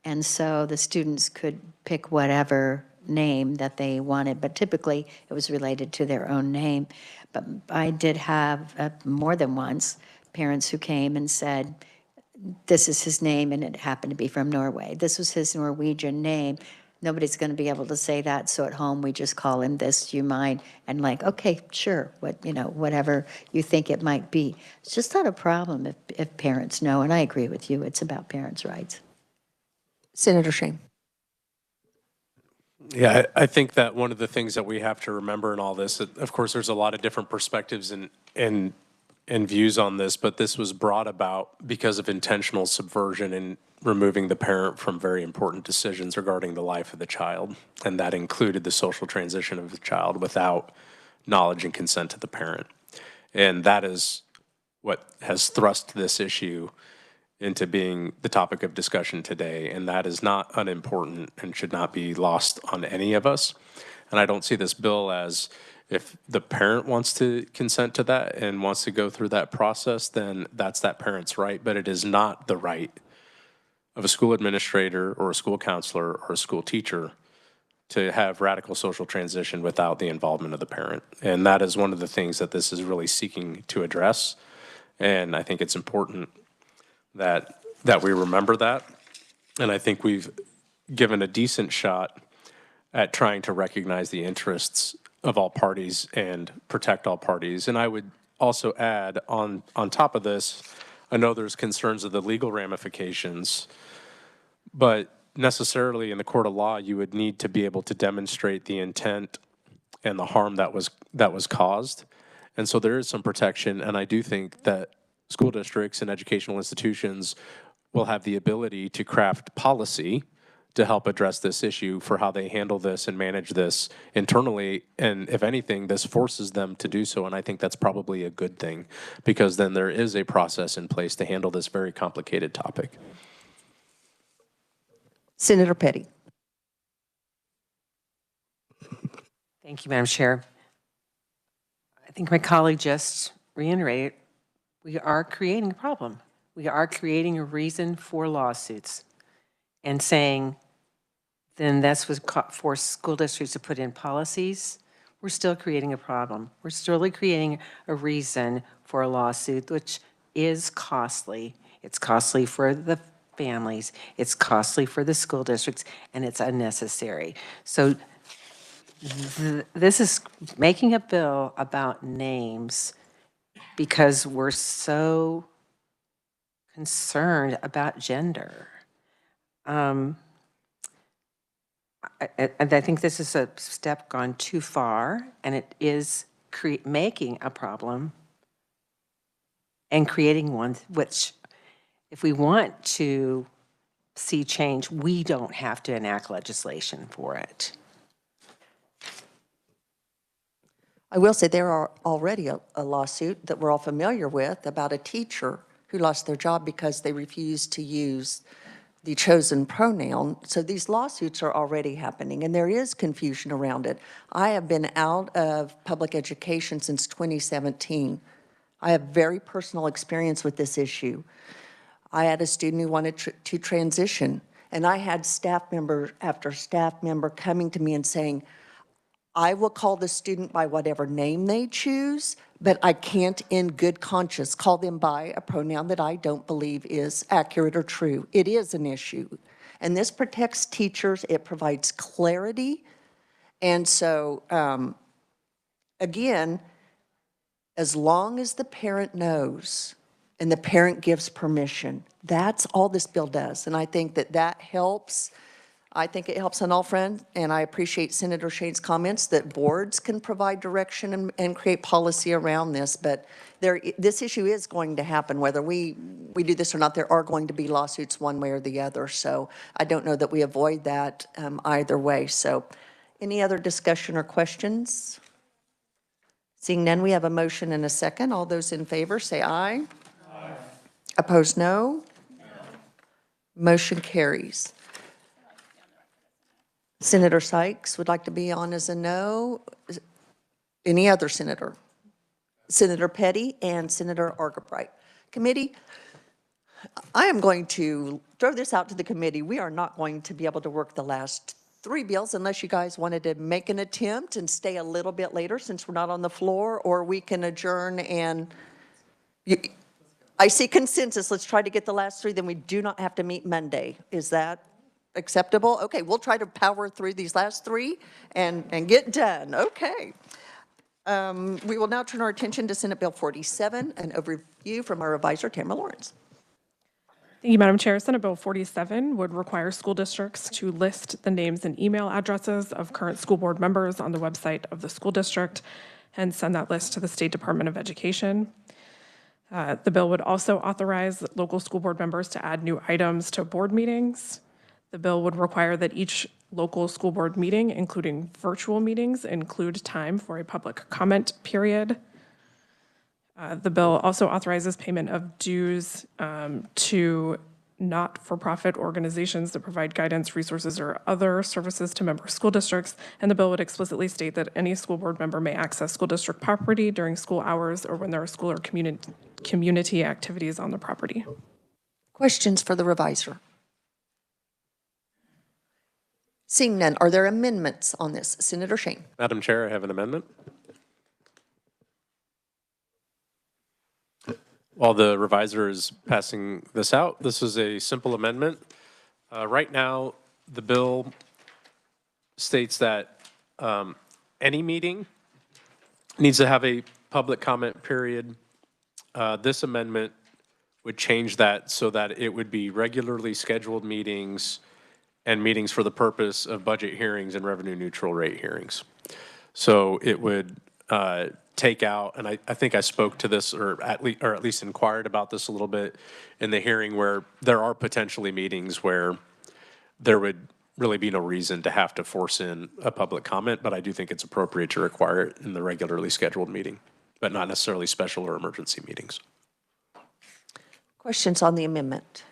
And so the students could pick whatever name that they wanted, but typically it was related to their own name. But I did have more than once parents who came and said, this is his name, and it happened to be from Norway. This was his Norwegian name. Nobody's going to be able to say that, so at home we just call him this. Do you mind? And like, okay, sure, whatever you think it might be. It's just not a problem if parents know, and I agree with you. It's about parents' rights. Senator Shane. Yeah, I think that one of the things that we have to remember in all this, of course, there's a lot of different perspectives and views on this, but this was brought about because of intentional subversion and removing the parent from very important decisions regarding the life of the child. And that included the social transition of the child without knowledge and consent of the parent. And that is what has thrust this issue into being the topic of discussion today, and that is not unimportant and should not be lost on any of us. And I don't see this bill as, if the parent wants to consent to that and wants to go through that process, then that's that parent's right, but it is not the right of a school administrator or a school counselor or a school teacher to have radical social transition without the involvement of the parent. And that is one of the things that this is really seeking to address. And I think it's important that we remember that. And I think we've given a decent shot at trying to recognize the interests of all parties and protect all parties. And I would also add on top of this, I know there's concerns of the legal ramifications, but necessarily in the court of law, you would need to be able to demonstrate the intent and the harm that was caused. And so there is some protection, and I do think that school districts and educational institutions will have the ability to craft policy to help address this issue for how they handle this and manage this internally. And if anything, this forces them to do so. And I think that's probably a good thing, because then there is a process in place to handle this very complicated topic. Senator Petty. Thank you, Madam Chair. I think my colleague just reiterated, we are creating a problem. We are creating a reason for lawsuits and saying, then that's what force school districts to put in policies. We're still creating a problem. We're still creating a reason for a lawsuit, which is costly. It's costly for the families, it's costly for the school districts, and it's unnecessary. So this is making a bill about names because we're so concerned about gender. And I think this is a step gone too far, and it is making a problem and creating one which, if we want to see change, we don't have to enact legislation for it. I will say there are already a lawsuit that we're all familiar with about a teacher who lost their job because they refused to use the chosen pronoun. So these lawsuits are already happening, and there is confusion around it. I have been out of public education since 2017. I have very personal experience with this issue. I had a student who wanted to transition, and I had staff member after staff member coming to me and saying, I will call the student by whatever name they choose, but I can't in good conscience call them by a pronoun that I don't believe is accurate or true. It is an issue. And this protects teachers. It provides clarity. And so, again, as long as the parent knows and the parent gives permission, that's all this bill does. And I think that helps. I think it helps on all fronts, and I appreciate Senator Shane's comments that boards can provide direction and create policy around this, but this issue is going to happen. Whether we do this or not, there are going to be lawsuits one way or the other, so I don't know that we avoid that either way. So any other discussion or questions? Seeing none, we have a motion and a second. All those in favor say aye. Aye. Opposed, no. Motion carries. Senator Sykes would like to be on as a no. Any other senator? Senator Petty and Senator Argabright. Committee, I am going to throw this out to the committee. We are not going to be able to work the last 3 bills unless you guys wanted to make an attempt and stay a little bit later since we're not on the floor, or we can adjourn and I see consensus. Let's try to get the last 3, then we do not have to meet Monday. Is that acceptable? Okay, we'll try to power through these last 3 and get done. Okay. We will now turn our attention to Senate Bill 47, an overview from our advisor, Tamara Lawrence. Thank you, Madam Chair. Senate Bill 47 would require school districts to list the names and email addresses of current school board members on the website of the school district and send that list to the State Department of Education. The bill would also authorize local school board members to add new items to board meetings. The bill would require that each local school board meeting, including virtual meetings, include time for a public comment period. The bill also authorizes payment of dues to not-for-profit organizations that provide guidance, resources, or other services to member school districts. And the bill would explicitly state that any school board member may access school district property during school hours or when there are school or community activities on the property. Questions for the revisor? Seeing none, are there amendments on this? Senator Shane. Madam Chair, I have an amendment. While the revisor is passing this out, this is a simple amendment. Right now, the bill states that any meeting needs to have a public comment period. This amendment would change that so that it would be regularly scheduled meetings and meetings for the purpose of budget hearings and revenue neutral rate hearings. So it would take out, and I think I spoke to this or at least inquired about this a little bit in the hearing, where there are potentially meetings where there would really be no reason to have to force in a public comment, but I do think it's appropriate to require it in the regularly scheduled meeting, but not necessarily special or emergency meetings. Questions on the amendment?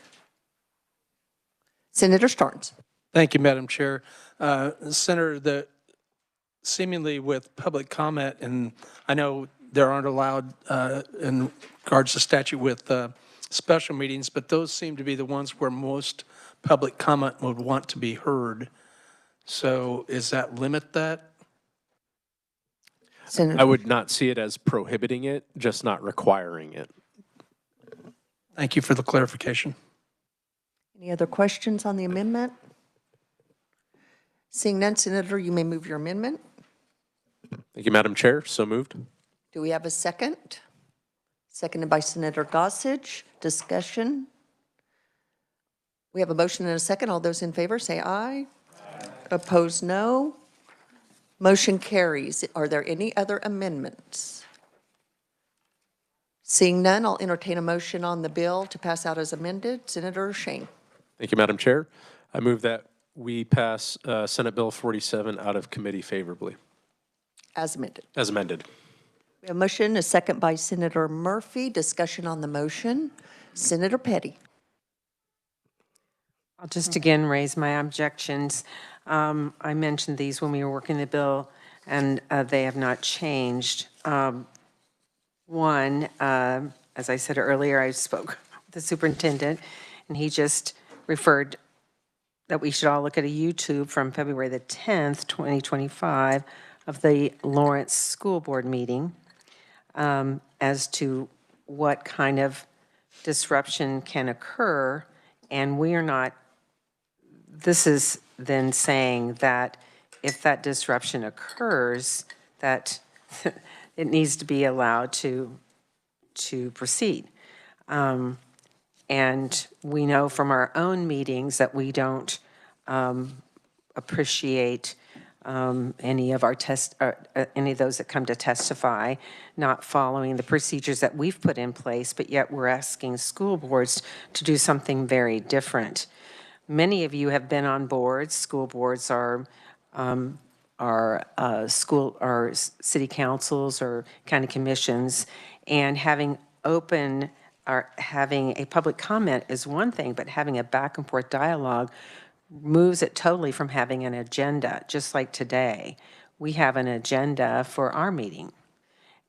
Senator Starnes. Thank you, Madam Chair. Senator, seemingly with public comment, and I know there aren't allowed in regards to statute with special meetings, but those seem to be the ones where most public comment would want to be heard. So is that limit that? Senator. I would not see it as prohibiting it, just not requiring it. Thank you for the clarification. Any other questions on the amendment? Seeing none, Senator, you may move your amendment. Thank you, Madam Chair. So moved. Do we have a second? Seconded by Senator Gossage. Discussion. We have a motion and a second. All those in favor say aye. Opposed, no. Motion carries. Are there any other amendments? Seeing none, I'll entertain a motion on the bill to pass out as amended. Senator Shane. Thank you, Madam Chair. I move that we pass Senate Bill 47 out of committee favorably. As amended. As amended. We have a motion, a second by Senator Murphy. Discussion on the motion. Senator Petty. I'll just again raise my objections. I mentioned these when we were working the bill, and they have not changed. One, as I said earlier, I spoke with the superintendent, and he just referred that we should all look at a YouTube from February the 10th, 2025, of the Lawrence School Board meeting as to what kind of disruption can occur, and we are not, this is then saying that if that disruption occurs, that it needs to be allowed to proceed. And we know from our own meetings that we don't appreciate any of our any of those that come to testify not following the procedures that we've put in place, but yet we're asking school boards to do something very different. Many of you have been on boards. School boards are city councils or county commissions, and having a public comment is one thing, but having a back and forth dialogue moves it totally from having an agenda. Just like today, we have an agenda for our meeting,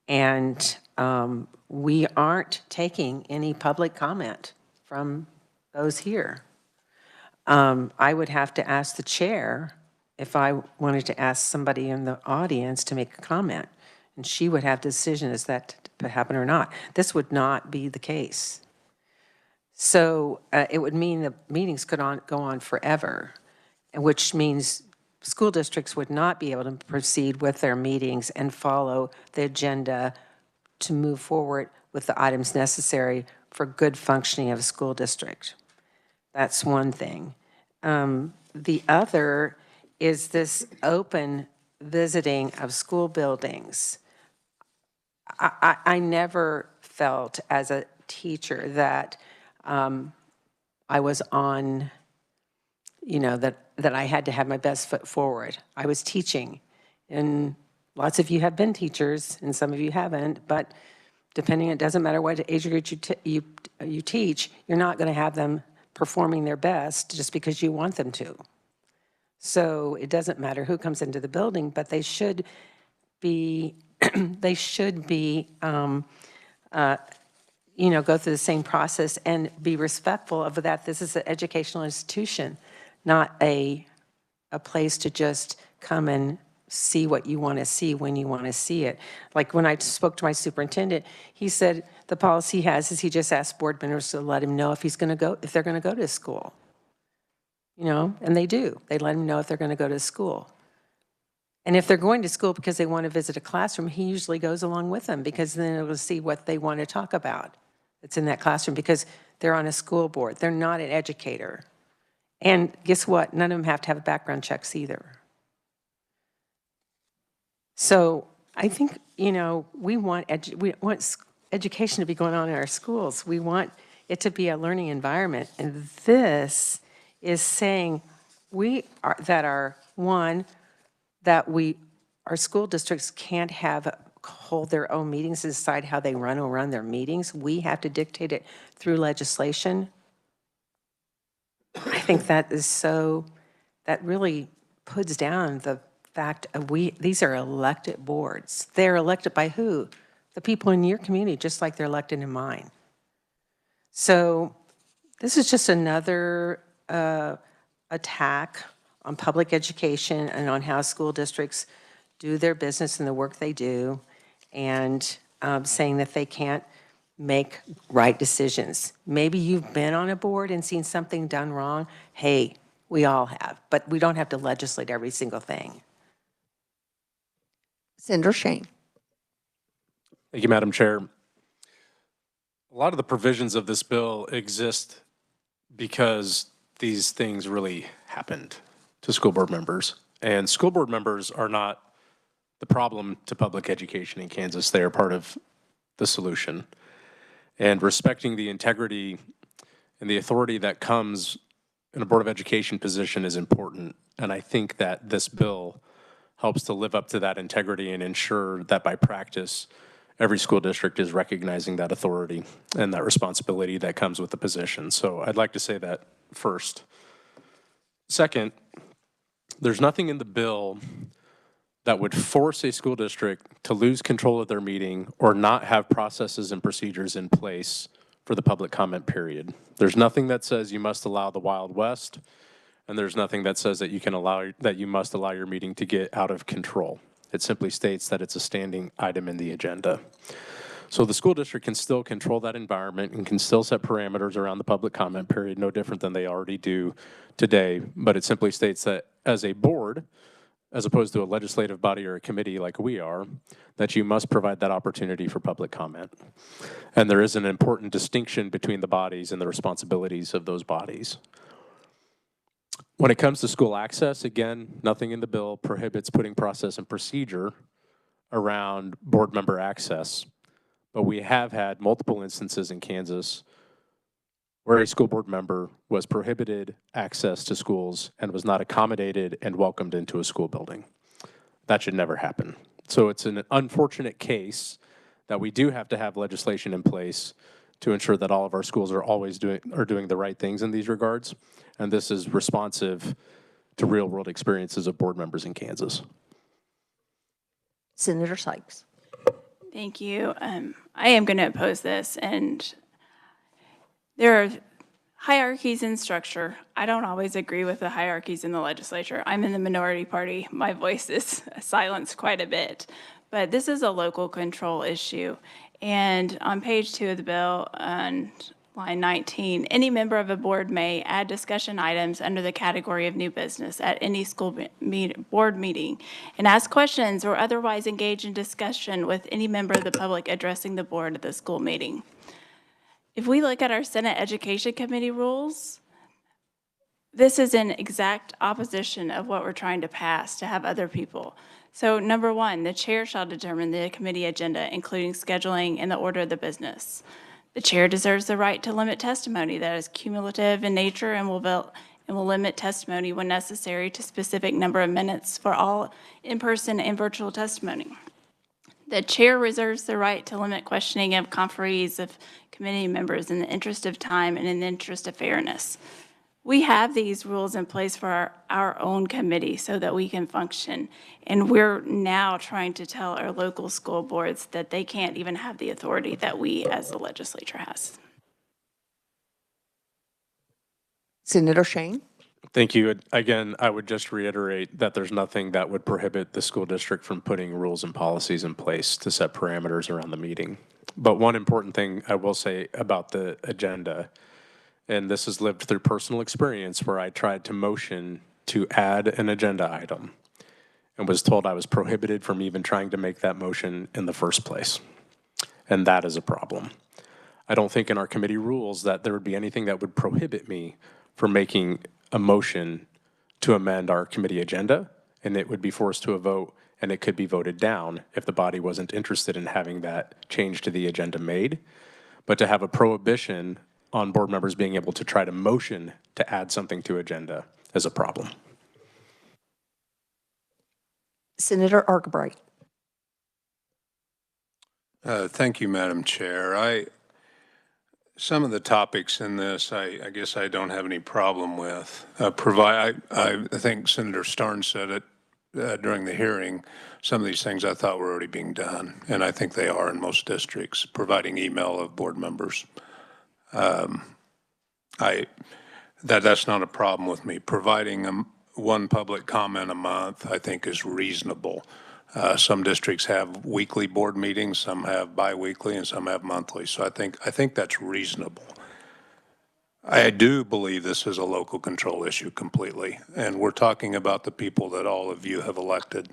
and we aren't taking any public comment from those here. I would have to ask the chair if I wanted to ask somebody in the audience to make a comment, and she would have decision is that to happen or not. This would not be the case. So it would mean the meetings could go on forever, which means school districts would not be able to proceed with their meetings and follow the agenda to move forward with the items necessary for good functioning of a school district. That's one thing. The other is this open visiting of school buildings. I never felt as a teacher that I was on, that I had to have my best foot forward. I was teaching, and lots of you have been teachers, and some of you haven't, but depending, it doesn't matter what age group you teach, you're not going to have them performing their best just because you want them to. So it doesn't matter who comes into the building, but they should be, they should be, go through the same process and be respectful of that. This is an educational institution, not a place to just come and see what you want to see when you want to see it. Like when I spoke to my superintendent, he said the policy he has is he just asks board members to let him know if they're going to go to school. And they do. They let him know if they're going to go to school. And if they're going to school because they want to visit a classroom, he usually goes along with them because then it will see what they want to talk about that's in that classroom because they're on a school board. They're not an educator. And guess what? None of them have to have background checks either. So I think, we want education to be going on in our schools. We want it to be a learning environment. And this is saying our school districts can't hold their own meetings and decide how they run their meetings. We have to dictate it through legislation. I think that really puts down the fact of these are elected boards. They're elected by who? The people in your community, just like they're elected in mine. So this is just another attack on public education and on how school districts do their business and the work they do, and saying that they can't make right decisions. Maybe you've been on a board and seen something done wrong. Hey, we all have, but we don't have to legislate every single thing. Senator Shane. Thank you, Madam Chair. A lot of the provisions of this bill exist because these things really happened to school board members. And school board members are not the problem to public education in Kansas. They are part of the solution. And respecting the integrity and the authority that comes in a Board of Education position is important. And I think that this bill helps to live up to that integrity and ensure that by practice, every school district is recognizing that authority and that responsibility that comes with the position. So I'd like to say that first. Second, there's nothing in the bill that would force a school district to lose control of their meeting or not have processes and procedures in place for the public comment period. There's nothing that says you must allow the Wild West, and there's nothing that says that you must allow your meeting to get out of control. It simply states that it's a standing item in the agenda. So the school district can still control that environment and can still set parameters around the public comment period, no different than they already do today. But it simply states that as a board, as opposed to a legislative body or a committee like we are, that you must provide that opportunity for public comment. And there is an important distinction between the bodies and the responsibilities of those bodies. When it comes to school access, again, nothing in the bill prohibits putting process and procedure around board member access. But we have had multiple instances in Kansas where a school board member was prohibited access to schools and was not accommodated and welcomed into a school building. That should never happen. So it's an unfortunate case that we do have to have legislation in place to ensure that all of our schools are always doing the right things in these regards. And this is responsive to real world experiences of board members in Kansas. Senator Sykes. Thank you. I am going to oppose this, and there are hierarchies in structure. I don't always agree with the hierarchies in the legislature. I'm in the minority party. My voice is silenced quite a bit. But this is a local control issue. And on page 2 of the bill, on line 19, any member of a board may add discussion items under the category of new business at any school board meeting and ask questions or otherwise engage in discussion with any member of the public addressing the board at the school meeting. If we look at our Senate Education Committee rules, this is in exact opposition of what we're trying to pass, to have other people. So number one, the chair shall determine the committee agenda, including scheduling and the order of the business. The chair deserves the right to limit testimony that is cumulative in nature and will limit testimony when necessary to specific number of minutes for all in-person and virtual testimony. The chair reserves the right to limit questioning of conferees of committee members in the interest of time and in the interest of fairness. We have these rules in place for our own committee so that we can function. And we're now trying to tell our local school boards that they can't even have the authority that we as the legislature has. Senator Shane? Thank you. Again, I would just reiterate that there's nothing that would prohibit the school district from putting rules and policies in place to set parameters around the meeting. But one important thing I will say about the agenda, and this is lived through personal experience where I tried to motion to add an agenda item and was told I was prohibited from even trying to make that motion in the first place. And that is a problem. I don't think in our committee rules that there would be anything that would prohibit me from making a motion to amend our committee agenda, and it would be forced to a vote, and it could be voted down if the body wasn't interested in having that change to the agenda made. But to have a prohibition on board members being able to try to motion to add something to agenda is a problem. Senator Argabright. Thank you, Madam Chair. Some of the topics in this, I guess I don't have any problem with. I think Senator Starnes said it during the hearing. Some of these things I thought were already being done, and I think they are in most districts, providing email of board members. That's not a problem with me. Providing one public comment a month, I think, is reasonable. Some districts have weekly board meetings, some have biweekly, and some have monthly. So I think that's reasonable. I do believe this is a local control issue completely, and we're talking about the people that all of you have elected,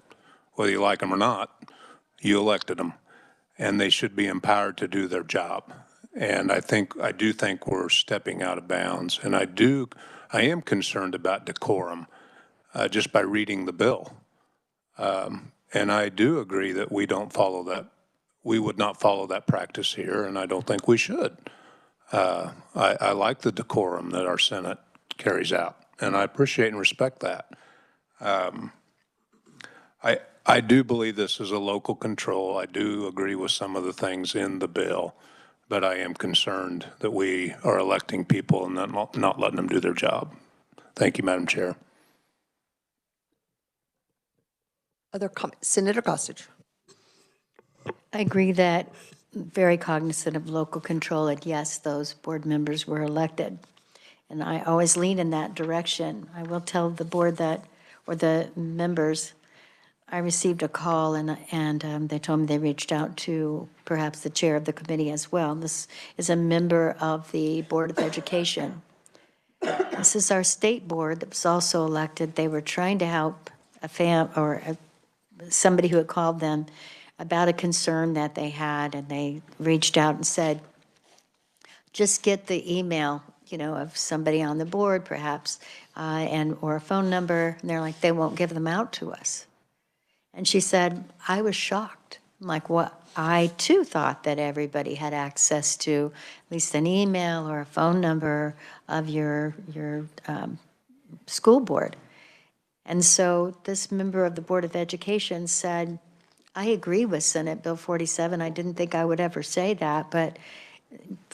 whether you like them or not. You elected them, and they should be empowered to do their job. And I do think we're stepping out of bounds, and I am concerned about decorum just by reading the bill. And I do agree that we don't follow that. We would not follow that practice here, and I don't think we should. I like the decorum that our Senate carries out, and I appreciate and respect that. I do believe this is a local control. I do agree with some of the things in the bill, but I am concerned that we are electing people and not letting them do their job. Thank you, Madam Chair. Other comments? Senator Gossage. I agree that very cognizant of local control, and yes, those board members were elected. And I always lean in that direction. I will tell the board that, or the members, I received a call and they told me they reached out to perhaps the chair of the committee as well. This is a member of the Board of Education. This is our state board that was also elected. They were trying to help somebody who had called them about a concern that they had, and they reached out and said, just get the email, of somebody on the board perhaps, or a phone number. And they're like, they won't give them out to us. And she said, I was shocked. I'm like, what? I too thought that everybody had access to at least an email or a phone number of your school board. And so this member of the Board of Education said, I agree with Senate Bill 47. I didn't think I would ever say that, but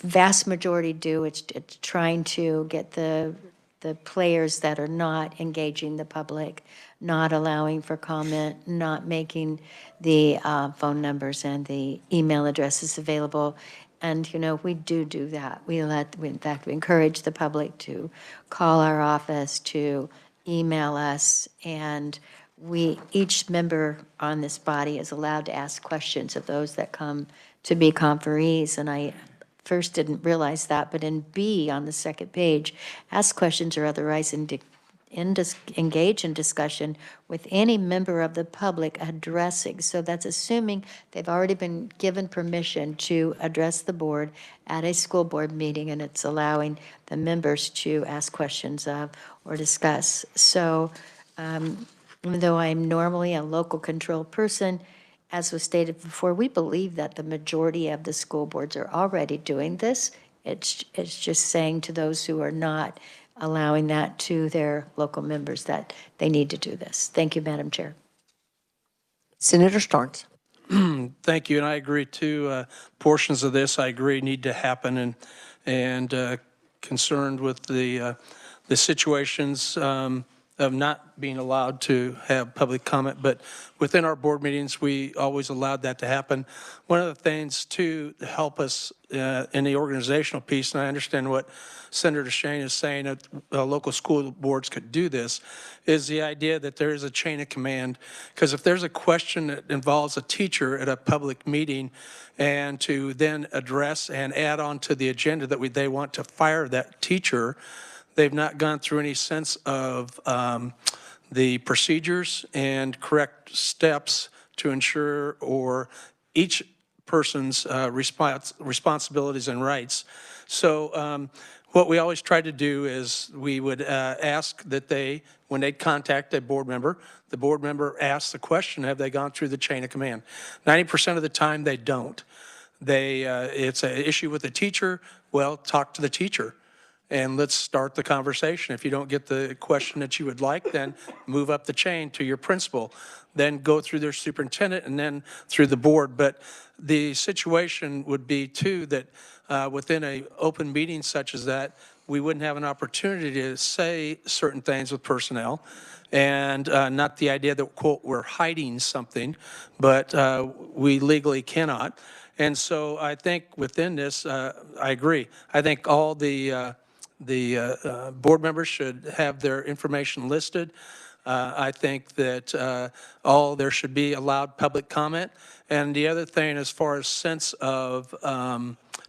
vast majority do. It's trying to get the players that are not engaging the public, not allowing for comment, not making the phone numbers and the email addresses available. And, we do that. In fact, we encourage the public to call our office, to email us, and each member on this body is allowed to ask questions of those that come to be conferees. And I first didn't realize that, but in B on the second page, ask questions or otherwise engage in discussion with any member of the public addressing. So that's assuming they've already been given permission to address the board at a school board meeting, and it's allowing the members to ask questions of or discuss. So even though I'm normally a local control person, as was stated before, we believe that the majority of the school boards are already doing this. It's just saying to those who are not, allowing that to their local members that they need to do this. Thank you, Madam Chair. Senator Starnes. Thank you, and I agree too. Portions of this, I agree, need to happen, and concerned with the situations of not being allowed to have public comment, but within our board meetings, we always allowed that to happen. One of the things too, to help us in the organizational piece, and I understand what Senator Shane is saying, that local school boards could do this, is the idea that there is a chain of command. Because if there's a question that involves a teacher at a public meeting, and to then address and add on to the agenda that they want to fire that teacher, they've not gone through any sense of the procedures and correct steps to ensure or each person's responsibilities and rights. So what we always try to do is we would ask that when they contact a board member, the board member asks the question, have they gone through the chain of command? 90% of the time they don't. It's an issue with the teacher, well, talk to the teacher. And let's start the conversation. If you don't get the question that you would like, then move up the chain to your principal. Then go through their superintendent and then through the board. But the situation would be too that within an open meeting such as that, we wouldn't have an opportunity to say certain things with personnel. And not the idea that, quote, we're hiding something, but we legally cannot. And so I think within this, I agree. I think all the board members should have their information listed. I think that there should be allowed public comment. And the other thing, as far as sense of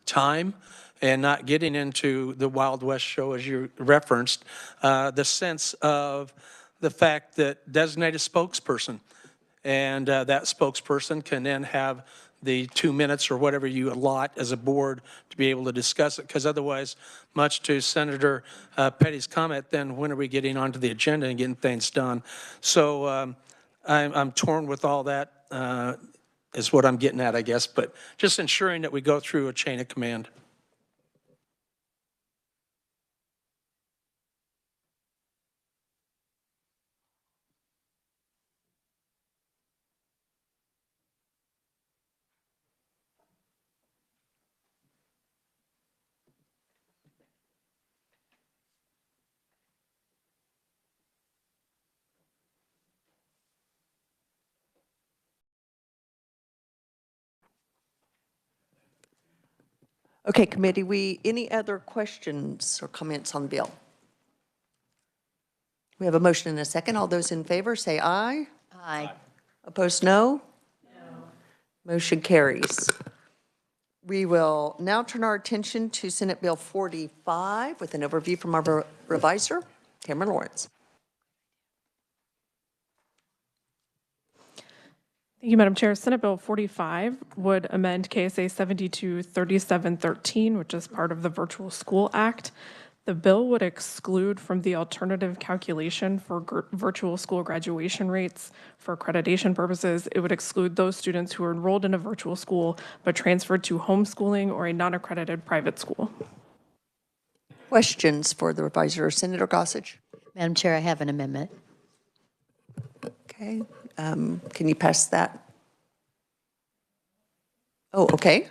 time and not getting into the Wild West show, as you referenced, the sense of the fact that designated spokesperson, and that spokesperson can then have the 2 minutes or whatever you allot as a board to be able to discuss it, because otherwise, much to Senator Petty's comment, then when are we getting onto the agenda and getting things done? So I'm torn with all that, is what I'm getting at, I guess, but just ensuring that we go through a chain of command. Okay, committee, any other questions or comments on the bill? We have a motion and a second. All those in favor say aye. Aye. Opposed, no? No. Motion carries. We will now turn our attention to Senate Bill 45 with an overview from our revisor, Cameron Lawrence. Thank you, Madam Chair. Senate Bill 45 would amend KSA 723713, which is part of the Virtual School Act. The bill would exclude from the alternative calculation for virtual school graduation rates for accreditation purposes. It would exclude those students who are enrolled in a virtual school but transferred to homeschooling or a non-accredited private school. Questions for the revisor, Senator Gossage? Madam Chair, I have an amendment. Okay, can you pass that? Oh, okay.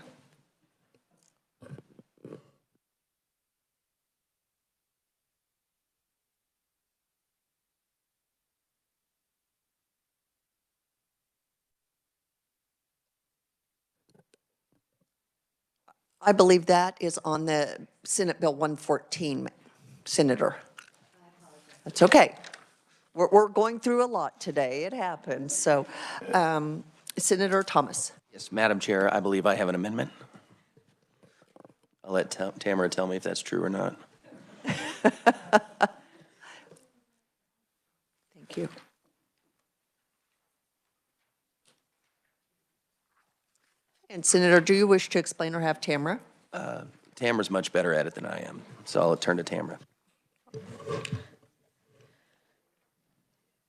I believe that is on the Senate Bill 114, Senator. That's okay. We're going through a lot today. It happens. So, Senator Thomas. Yes, Madam Chair, I believe I have an amendment. I'll let Tamara tell me if that's true or not. Thank you. And Senator, do you wish to explain or have Tamara? Tamara's much better at it than I am, so I'll turn to Tamara.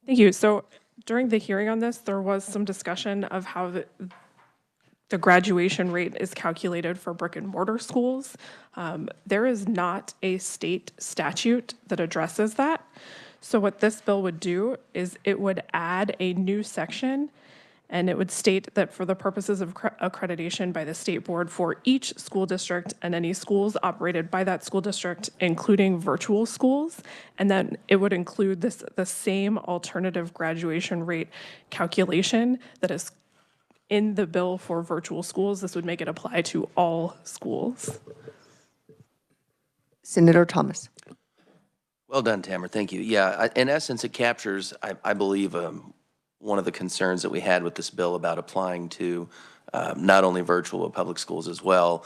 Thank you. So during the hearing on this, there was some discussion of how the graduation rate is calculated for brick and mortar schools. There is not a state statute that addresses that. So what this bill would do is it would add a new section, and it would state that for the purposes of accreditation by the state board for each school district and any schools operated by that school district, including virtual schools, and then it would include the same alternative graduation rate calculation that is in the bill for virtual schools. This would make it apply to all schools. Senator Thomas. Well done, Tamara. Thank you. Yeah, in essence, it captures, I believe, one of the concerns that we had with this bill about applying to not only virtual but public schools as well.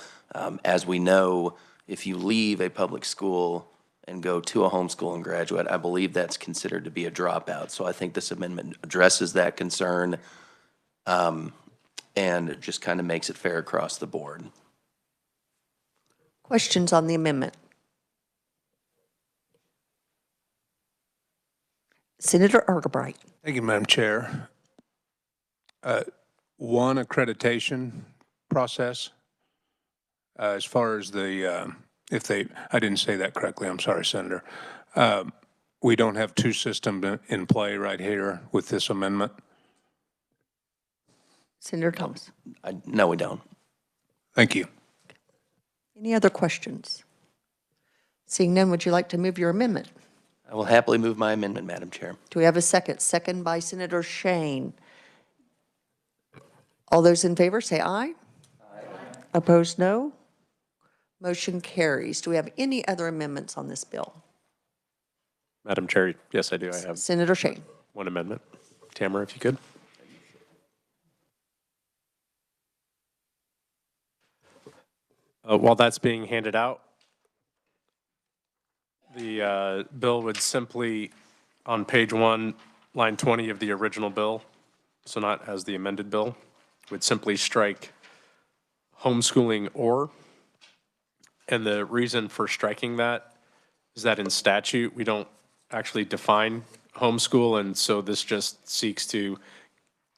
As we know, if you leave a public school and go to a homeschool and graduate, I believe that's considered to be a dropout. So I think this amendment addresses that concern and it just kind of makes it fair across the board. Questions on the amendment? Senator Argabright. Thank you, Madam Chair. One accreditation process, as far as the, I didn't say that correctly, I'm sorry, Senator. We don't have two systems in play right here with this amendment. Senator Thomas. No, we don't. Thank you. Any other questions? Seeing none, would you like to move your amendment? I will happily move my amendment, Madam Chair. Do we have a second? Second by Senator Shane. All those in favor say aye. Aye. Opposed, no. Motion carries. Do we have any other amendments on this bill? Madam Chair, yes, I do. I have Senator Shane. one amendment. Tamara, if you could. While that's being handed out, the bill would simply, on page 1, line 20 of the original bill, so not as the amended bill, would simply strike homeschooling or. And the reason for striking that is that in statute, we don't actually define homeschool, and so this just seeks to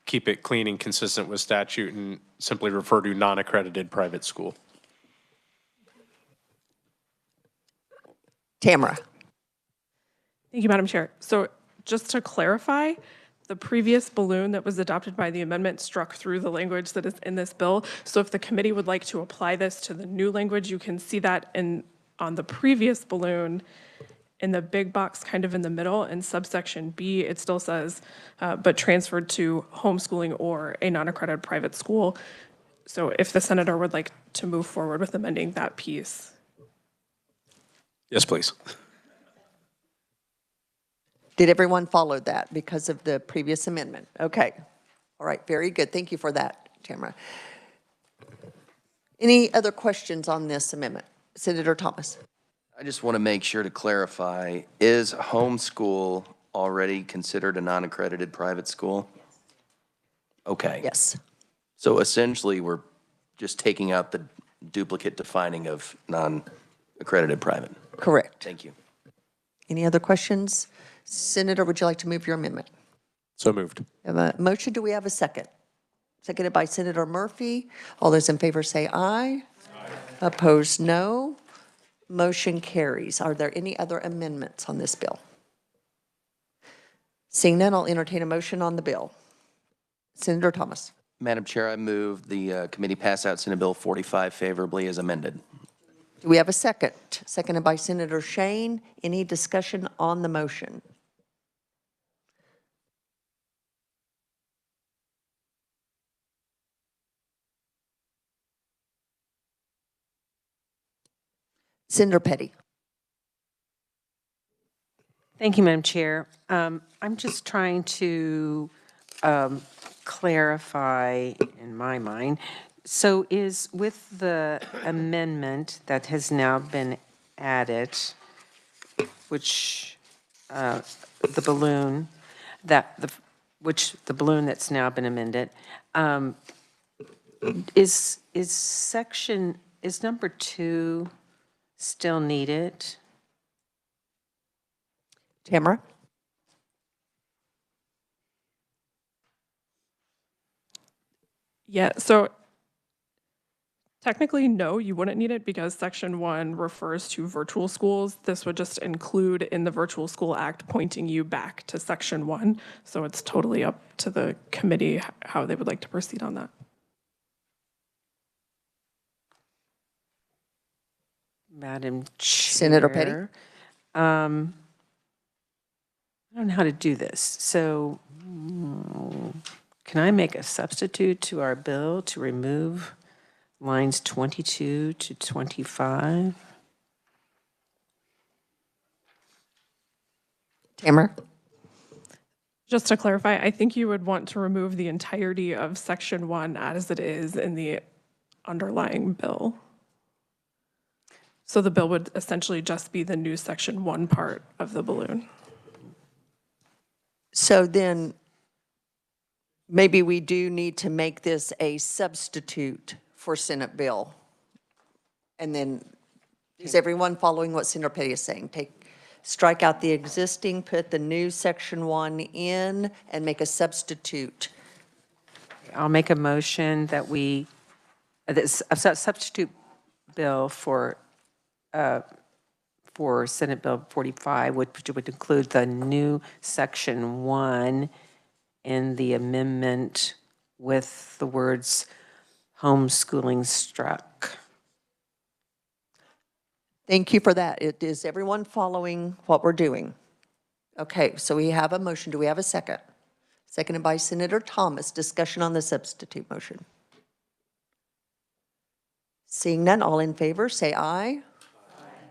keep it clean and consistent with statute and simply refer to non-accredited private school. Tamara. Thank you, Madam Chair. So just to clarify, the previous balloon that was adopted by the amendment struck through the language that is in this bill. So if the committee would like to apply this to the new language, you can see that on the previous balloon in the big box kind of in the middle in subsection B, it still says, but transferred to homeschooling or a non-accredited private school. So if the senator would like to move forward with amending that piece. Yes, please. Did everyone follow that because of the previous amendment? Okay. All right, very good. Thank you for that, Tamara. Any other questions on this amendment? Senator Thomas. I just want to make sure to clarify, is homeschool already considered a non-accredited private school? Okay. Yes. So essentially, we're just taking out the duplicate defining of non-accredited private. Correct. Thank you. Any other questions? Senator, would you like to move your amendment? So moved. We have a motion. Do we have a second? Seconded by Senator Murphy. All those in favor say aye. Aye. Opposed, no. Motion carries. Are there any other amendments on this bill? Seeing none, I'll entertain a motion on the bill. Senator Thomas. Madam Chair, I move the committee pass out Senate Bill 45 favorably as amended. Do we have a second? Seconded by Senator Shane. Any discussion on the motion? Senator Petty. Thank you, Madam Chair. I'm just trying to clarify in my mind. So is with the amendment that has now been added, which the balloon, which the balloon that's now been amended, is number 2 still needed? Tamara? Yeah, so technically, no, you wouldn't need it because Section 1 refers to virtual schools. This would just include in the Virtual School Act pointing you back to Section 1. So it's totally up to the committee how they would like to proceed on that. Madam Chair. Senator Petty? I don't know how to do this. So can I make a substitute to our bill to remove lines 22 to 25? Tamara? Just to clarify, I think you would want to remove the entirety of Section 1 as it is in the underlying bill. So the bill would essentially just be the new Section 1 part of the balloon. So then maybe we do need to make this a substitute for Senate bill. And then, is everyone following what Senator Petty is saying? Strike out the existing, put the new Section 1 in, and make a substitute. I'll make a motion that we, this a substitute bill for Senate Bill 45, which would include the new Section 1 in the amendment with the words homeschooling struck. Thank you for that. Is everyone following what we're doing? Okay, so we have a motion. Do we have a second? Seconded by Senator Thomas. Discussion on the substitute motion. Seeing none, all in favor, say aye.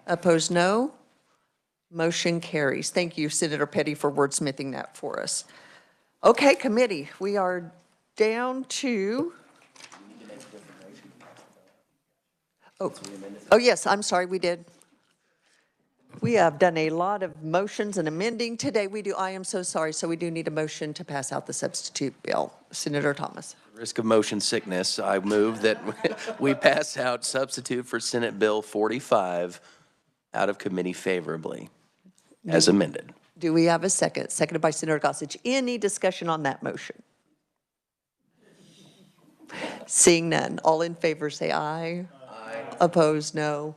Opposed, no. Motion carries. Thank you, Senator Petty, for wordsmithing that for us. Okay, committee, we are down to. Oh, yes, I'm sorry, we did. We have done a lot of motions and amending today. I am so sorry. So we do need a motion to pass out the substitute bill. Senator Thomas. Risk of motion sickness, I move that we pass out substitute for Senate Bill 45 out of committee favorably, as amended. Do we have a second? Seconded by Senator Gossage. Any discussion on that motion? Seeing none. All in favor say aye. Aye. Opposed, no.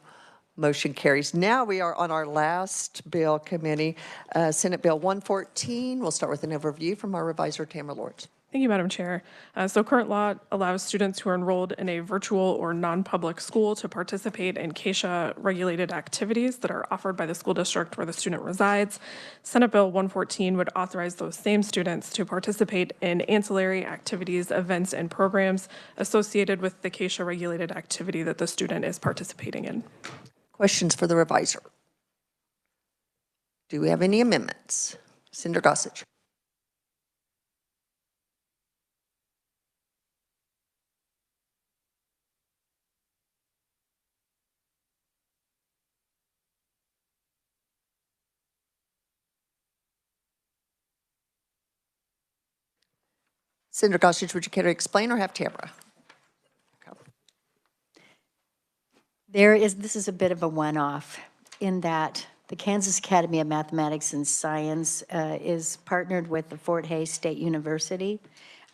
Motion carries. Now we are on our last bill committee, Senate Bill 114. We'll start with an overview from our reviser, Tamara Lawrence. Thank you, Madam Chair. So current law allows students who are enrolled in a virtual or non-public school to participate in ksha-regulated activities that are offered by the school district where the student resides. Senate Bill 114 would authorize those same students to participate in ancillary activities, events, and programs associated with the ksha-regulated activity that the student is participating in. Questions for the reviser? Do we have any amendments? Senator Gossage. Senator Gossage, would you care to explain or have Tamara? This is a bit of a one-off in that the Kansas Academy of Mathematics and Science is partnered with the Fort Hays State University.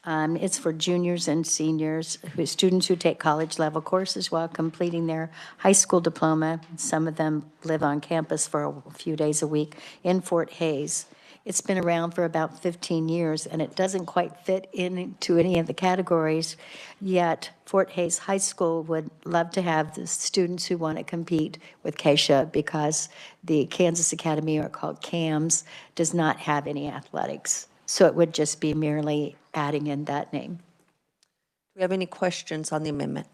It's for juniors and seniors, students who take college-level courses while completing their high school diploma. Some of them live on campus for a few days a week in Fort Hays. It's been around for about 15 years, and it doesn't quite fit into any of the categories, yet Fort Hays High School would love to have the students who want to compete with KSHA because the Kansas Academy, or called KAMS, does not have any athletics. So it would just be merely adding in that name. Do we have any questions on the amendment?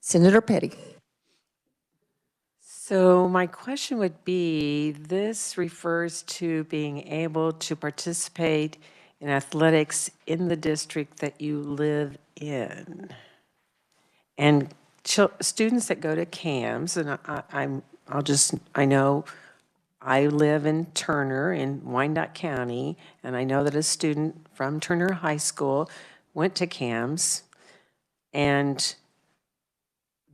Senator Petty. So my question would be, this refers to being able to participate in athletics in the district that you live in. And students that go to CAMS, and I know I live in Turner in Wyandotte County, and I know that a student from Turner High School went to CAMS, and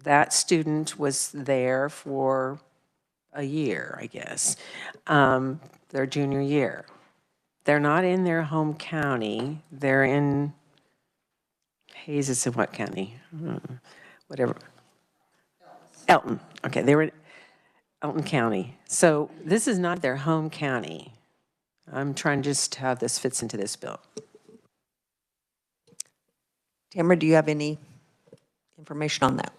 that student was there for a year, I guess, their junior year. They're not in their home county. They're in, Hayes is in what county? Whatever. Elton. Okay, they were in Elton County. So this is not their home county. I'm trying just how this fits into this bill. Tamara, do you have any information on that?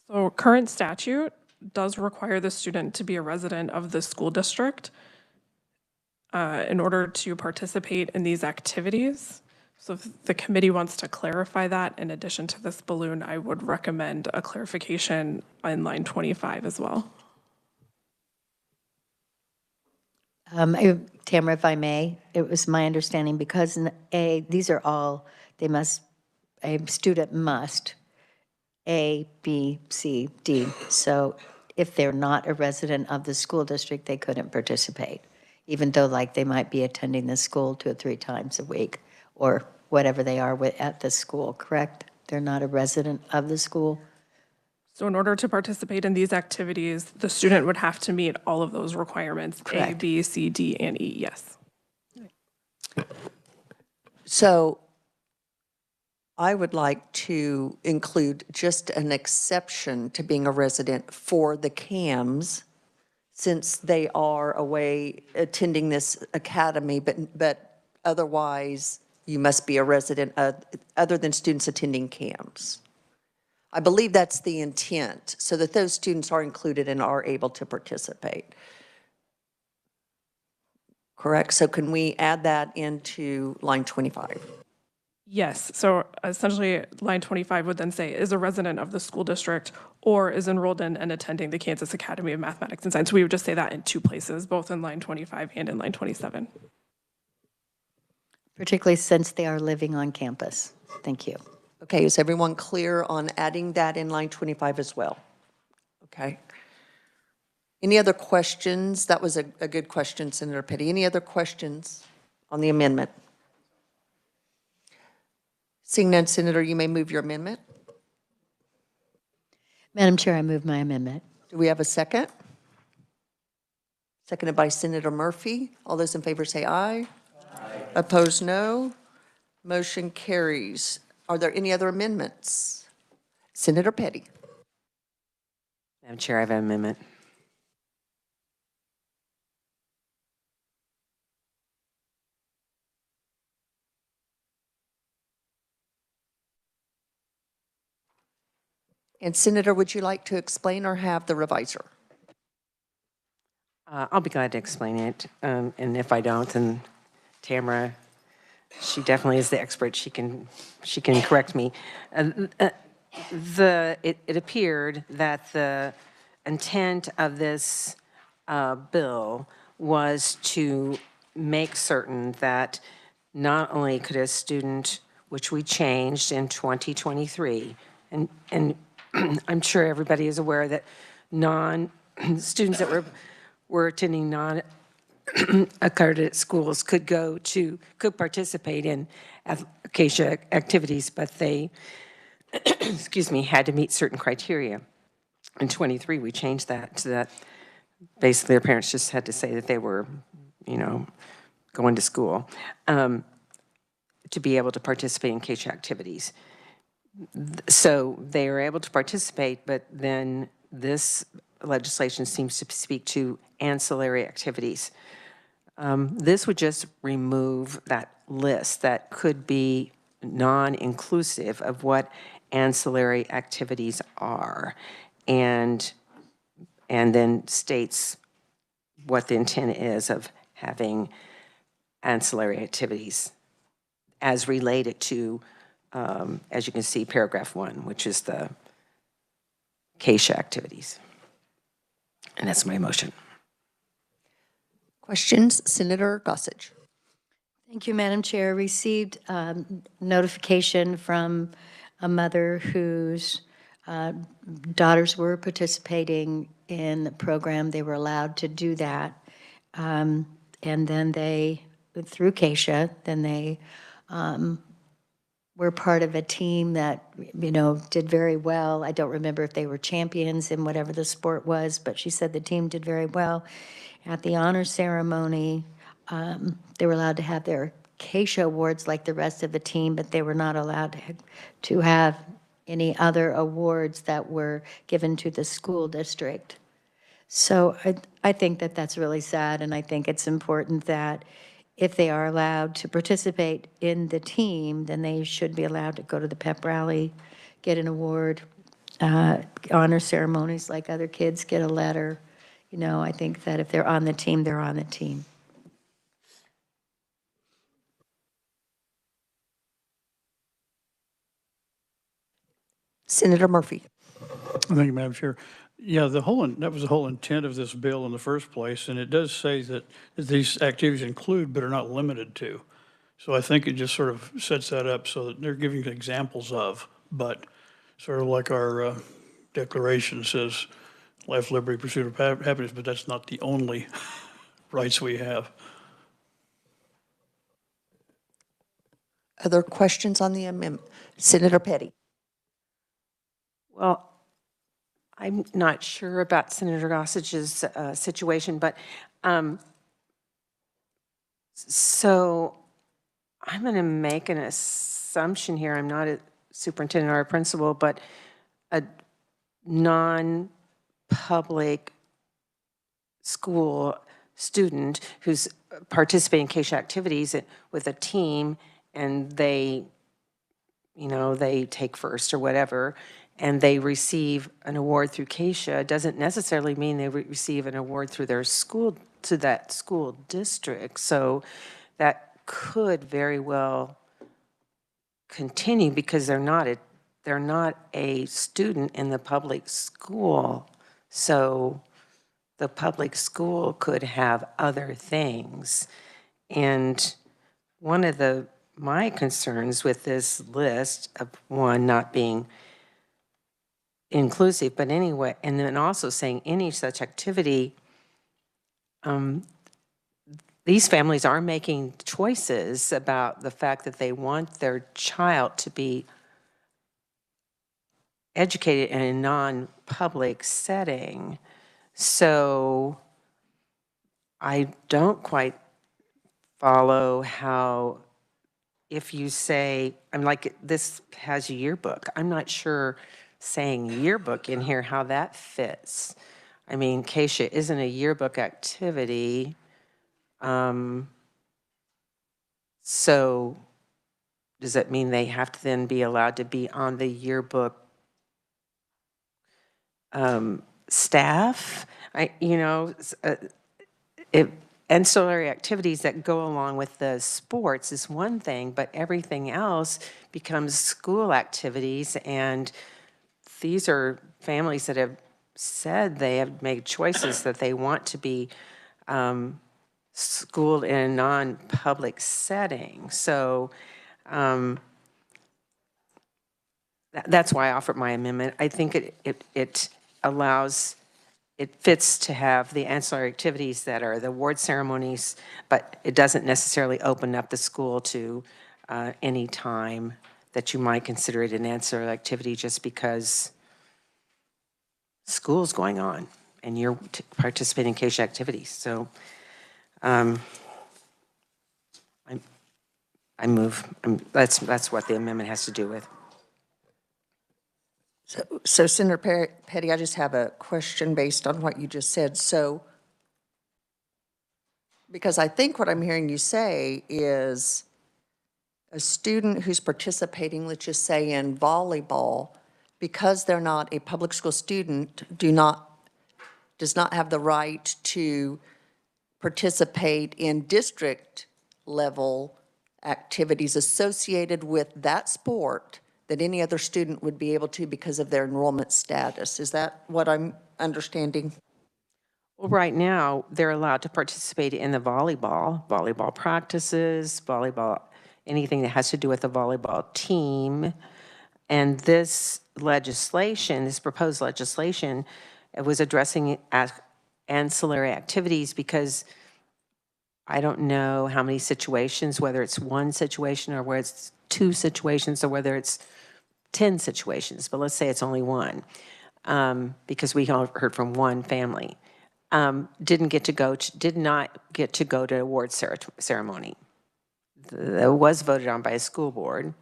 So current statute does require the student to be a resident of the school district in order to participate in these activities. So if the committee wants to clarify that in addition to this balloon, I would recommend a clarification on line 25 as well. Tamara, if I may, it was my understanding because these are all, a student must, A, B, C, D. So if they're not a resident of the school district, they couldn't participate, even though like they might be attending the school 2 or 3 times a week or whatever they are at the school, correct? They're not a resident of the school? So in order to participate in these activities, the student would have to meet all of those requirements, Correct. A, B, C, D, and E, yes. So I would like to include just an exception to being a resident for the CAMs, since they are away attending this academy, but otherwise you must be a resident other than students attending CAMs. I believe that's the intent, so that those students are included and are able to participate. Correct? So can we add that into line 25? Yes, so essentially line 25 would then say is a resident of the school district or is enrolled in and attending the Kansas Academy of Mathematics and Science. We would just say that in 2 places, both in line 25 and in line 27. Particularly since they are living on campus. Thank you. Okay, is everyone clear on adding that in line 25 as well? Okay. Any other questions? That was a good question, Senator Petty. Any other questions on the amendment? Seeing none, Senator, you may move your amendment. Madam Chair, I move my amendment. Do we have a second? Seconded by Senator Murphy. All those in favor say aye. Aye. Opposed, no. Motion carries. Are there any other amendments? Senator Petty. Madam Chair, I have an amendment. And Senator, would you like to explain or have the reviser? I'll be glad to explain it. And if I don't, then Tamara, she definitely is the expert. She can correct me. It appeared that the intent of this bill was to make certain that not only could a student, which we changed in 2023, and I'm sure everybody is aware that students that were attending non-accredited schools could participate in Acacia activities, but they, excuse me, had to meet certain criteria. In 23, we changed that to that. Basically, their parents just had to say that they were, going to school to be able to participate in Acacia activities. So they are able to participate, but then this legislation seems to speak to ancillary activities. This would just remove that list that could be non-inclusive of what ancillary activities are, and then states what the intent is of having ancillary activities as related to, as you can see, paragraph 1, which is the Acacia activities. And that's my motion. Questions? Senator Gossage. Thank you, Madam Chair. Received notification from a mother whose daughters were participating in the program. They were allowed to do that. And then they, through Keisha, then they were part of a team that, did very well. I don't remember if they were champions in whatever the sport was, but she said the team did very well. At the honor ceremony, they were allowed to have their Keisha awards like the rest of the team, but they were not allowed to have any other awards that were given to the school district. So I think that that's really sad, and I think it's important that if they are allowed to participate in the team, then they should be allowed to go to the pep rally, get an award, honor ceremonies like other kids get a letter. I think that if they're on the team, they're on the team. Senator Murphy. Thank you, Madam Chair. Yeah, that was the whole intent of this bill in the first place, and it does say that these activities include but are not limited to. So I think it just sort of sets that up so that they're giving examples of, but sort of like our declaration says, life, liberty, pursuit of happiness, but that's not the only rights we have. Other questions on the amendment? Senator Petty. Well, I'm not sure about Senator Gossage's situation, but so I'm going to make an assumption here. I'm not a superintendent or a principal, but a non-public school student who's participating in Keisha activities with a team, and they take first or whatever, and they receive an award through Keisha, doesn't necessarily mean they receive an award through their school, to that school district. So that could very well continue because they're not a student in the public school. So the public school could have other things. And one of my concerns with this list of one not being inclusive, but anyway, and then also saying any such activity, these families are making choices about the fact that they want their child to be educated in a non-public setting. So I don't quite follow how, if you say, I'm like, this has a yearbook. I'm not sure saying yearbook in here, how that fits. I mean, Keisha isn't a yearbook activity. So does that mean they have to then be allowed to be on the yearbook staff? Ancillary activities that go along with the sports is one thing, but everything else becomes school activities, and these are families that have said they have made choices that they want to be schooled in a non-public setting. So that's why I offered my amendment. I think it allows, it fits to have the ancillary activities that are the award ceremonies, but it doesn't necessarily open up the school to any time that you might consider it an ancillary activity just because school's going on and you're participating in Keisha activities. So I move. That's what the amendment has to do with. So Senator Petty, I just have a question based on what you just said. So, because I think what I'm hearing you say is a student who's participating, let's just say in volleyball, because they're not a public school student, does not have the right to participate in district level activities associated with that sport that any other student would be able to because of their enrollment status. Is that what I'm understanding? Well, right now, they're allowed to participate in the volleyball practices, anything that has to do with the volleyball team. And this legislation, this proposed legislation, was addressing ancillary activities because I don't know how many situations, whether it's one situation or whether it's two situations or whether it's 10 situations, but let's say it's only one, because we all heard from one family, did not get to go to award ceremony. That was voted on by a school board.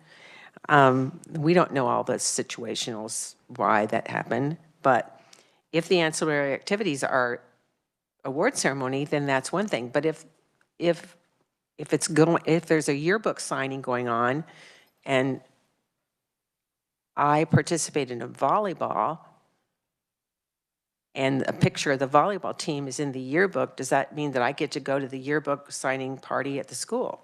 We don't know all the situationals, why that happened, but if the ancillary activities are award ceremony, then that's one thing. But if there's a yearbook signing going on and I participate in a volleyball and a picture of the volleyball team is in the yearbook, does that mean that I get to go to the yearbook signing party at the school?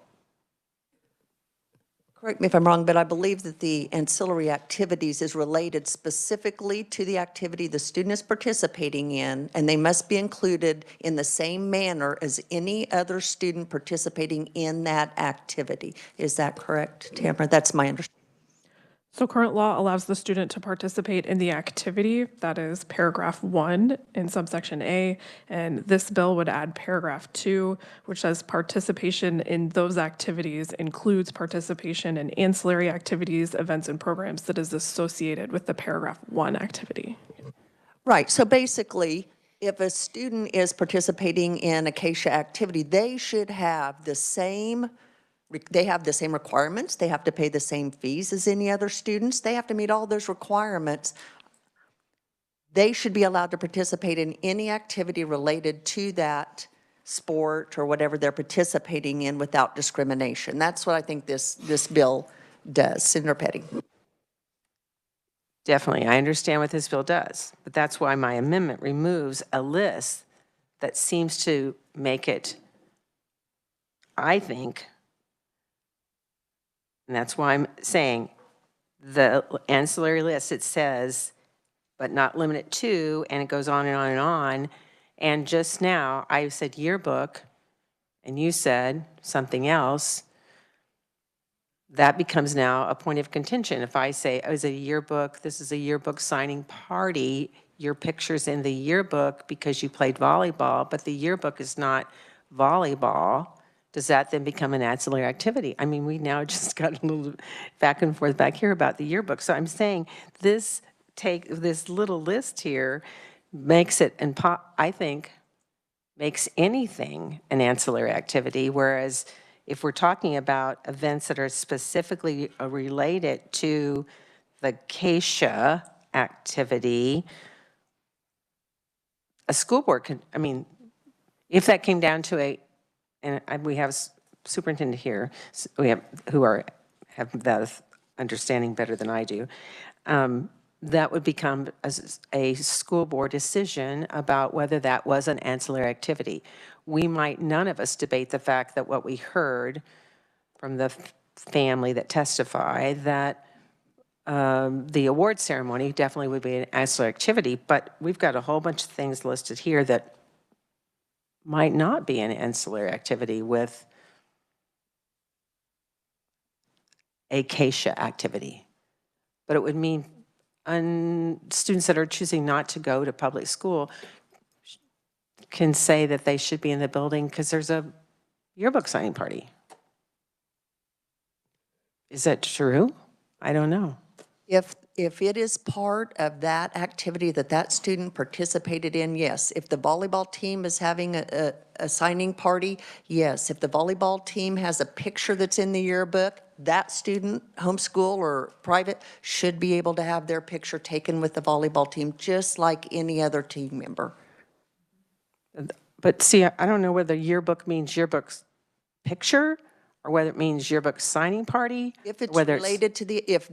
Correct me if I'm wrong, but I believe that the ancillary activities is related specifically to the activity the student is participating in, and they must be included in the same manner as any other student participating in that activity. Is that correct, Tamara? That's my understanding. So current law allows the student to participate in the activity, that is paragraph 1 in subsection A, and this bill would add paragraph 2, which says participation in those activities includes participation in ancillary activities, events, and programs that is associated with the paragraph 1 activity. Right, so basically, if a student is participating in a KSHA activity, they should have the same requirements, they have to pay the same fees as any other students, they have to meet all those requirements. They should be allowed to participate in any activity related to that sport or whatever they're participating in without discrimination. That's what I think this bill does. Senator Petty. Definitely, I understand what this bill does, but that's why my amendment removes a list that seems to make it, I think, and that's why I'm saying the ancillary list, it says, but not limited to, and it goes on and on and on. And just now, I said yearbook, and you said something else. That becomes now a point of contention. If I say, oh, is it a yearbook, this is a yearbook signing party, your picture's in the yearbook because you played volleyball, but the yearbook is not volleyball, does that then become an ancillary activity? I mean, we now just got a little back and forth back here about the yearbook. So I'm saying this little list here makes it, and I think, makes anything an ancillary activity, whereas if we're talking about events that are specifically related to the KSHA activity, a school board can, I mean, if that came down to and we have superintendent here, we have have that understanding better than I do, that would become a school board decision about whether that was an ancillary activity. We might, none of us debate the fact that what we heard from the family that testified that the award ceremony definitely would be an ancillary activity, but we've got a whole bunch of things listed here that might not be an ancillary activity with a KSHA activity. But it would mean students that are choosing not to go to public school can say that they should be in the building because there's a yearbook signing party. Is that true? I don't know. If it is part of that activity that student participated in, yes. If the volleyball team is having a signing party, yes. If the volleyball team has a picture that's in the yearbook, that student, homeschool or private, should be able to have their picture taken with the volleyball team, just like any other team member. But see, I don't know whether yearbook means yearbook's picture or whether it means yearbook signing party. If it's related to if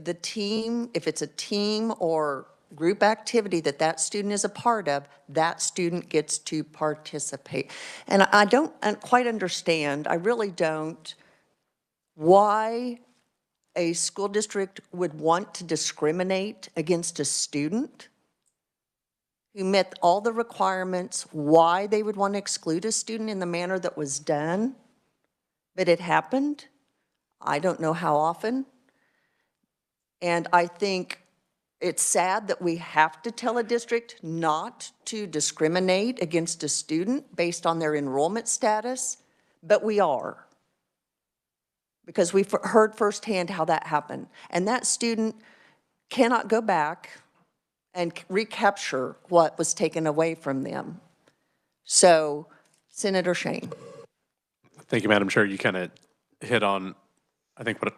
it's a team or group activity that student is a part of, that student gets to participate. And I don't quite understand, I really don't, why a school district would want to discriminate against a student who met all the requirements, why they would want to exclude a student in the manner that was done, but it happened. I don't know how often. And I think it's sad that we have to tell a district not to discriminate against a student based on their enrollment status, but we are. Because we've heard firsthand how that happened. And that student cannot go back and recapture what was taken away from them. So, Senator Shane. Thank you, Madam Chair. You kind of hit on, I think, what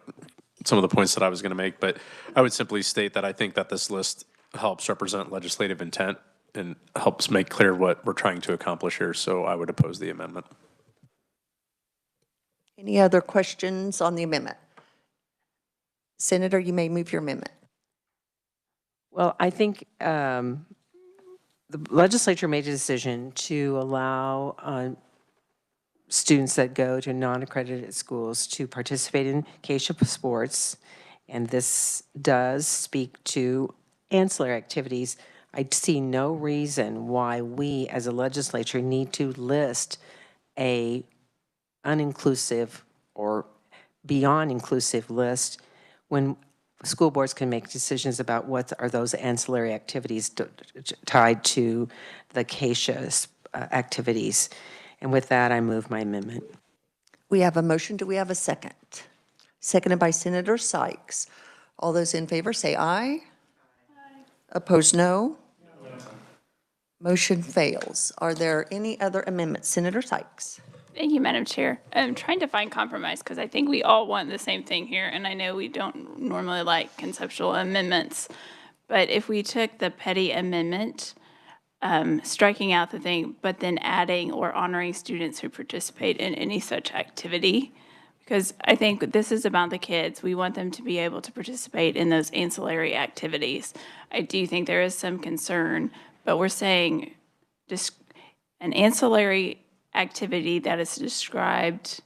some of the points that I was going to make, but I would simply state that I think that this list helps represent legislative intent and helps make clear what we're trying to accomplish here, so I would oppose the amendment. Any other questions on the amendment? Senator, you may move your amendment. Well, I think the legislature made a decision to allow students that go to non-accredited schools to participate in ks sports, and this does speak to ancillary activities. I see no reason why we, as a legislature, need to list a uninclusive or beyond inclusive list when school boards can make decisions about what are those ancillary activities tied to the ks activities. And with that, I move my amendment. We have a motion. Do we have a second? Seconded by Senator Sykes. All those in favor say aye. Opposed, no. Motion fails. Are there any other amendments? Senator Sykes. Thank you, Madam Chair. I'm trying to find compromise because I think we all want the same thing here, and I know we don't normally like conceptual amendments, but if we took the petty amendment, striking out the thing, but then adding or honoring students who participate in any such activity, because I think this is about the kids. We want them to be able to participate in those ancillary activities. I do think there is some concern, but we're saying just an ancillary activity that is described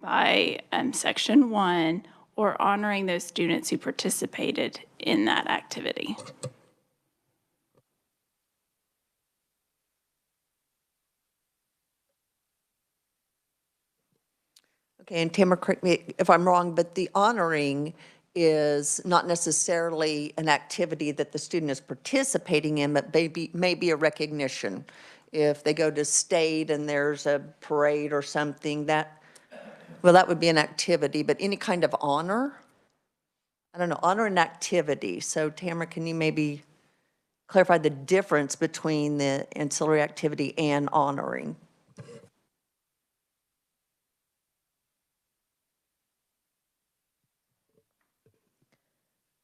by Section 1 or honoring those students who participated in that activity. Okay, and Tamara, correct me if I'm wrong, but the honoring is not necessarily an activity that the student is participating in, but maybe a recognition. If they go to state and there's a parade or something, that would be an activity, but any kind of honor? I don't know, honor and activity. So Tamara, can you maybe clarify the difference between the ancillary activity and honoring?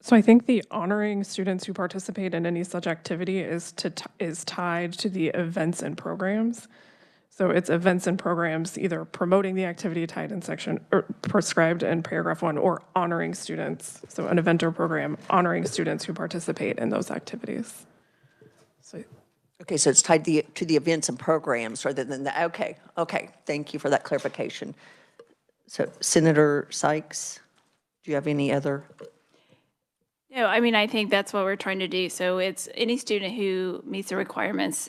So I think the honoring students who participate in any such activity is tied to the events and programs. So it's events and programs either promoting the activity tied in section or prescribed in paragraph 1 or honoring students. So an event or program honoring students who participate in those activities. So Okay, so it's tied to the events and programs rather than the, okay, thank you for that clarification. So Senator Sykes, do you have any other? No, I mean, I think that's what we're trying to do. So it's any student who meets the requirements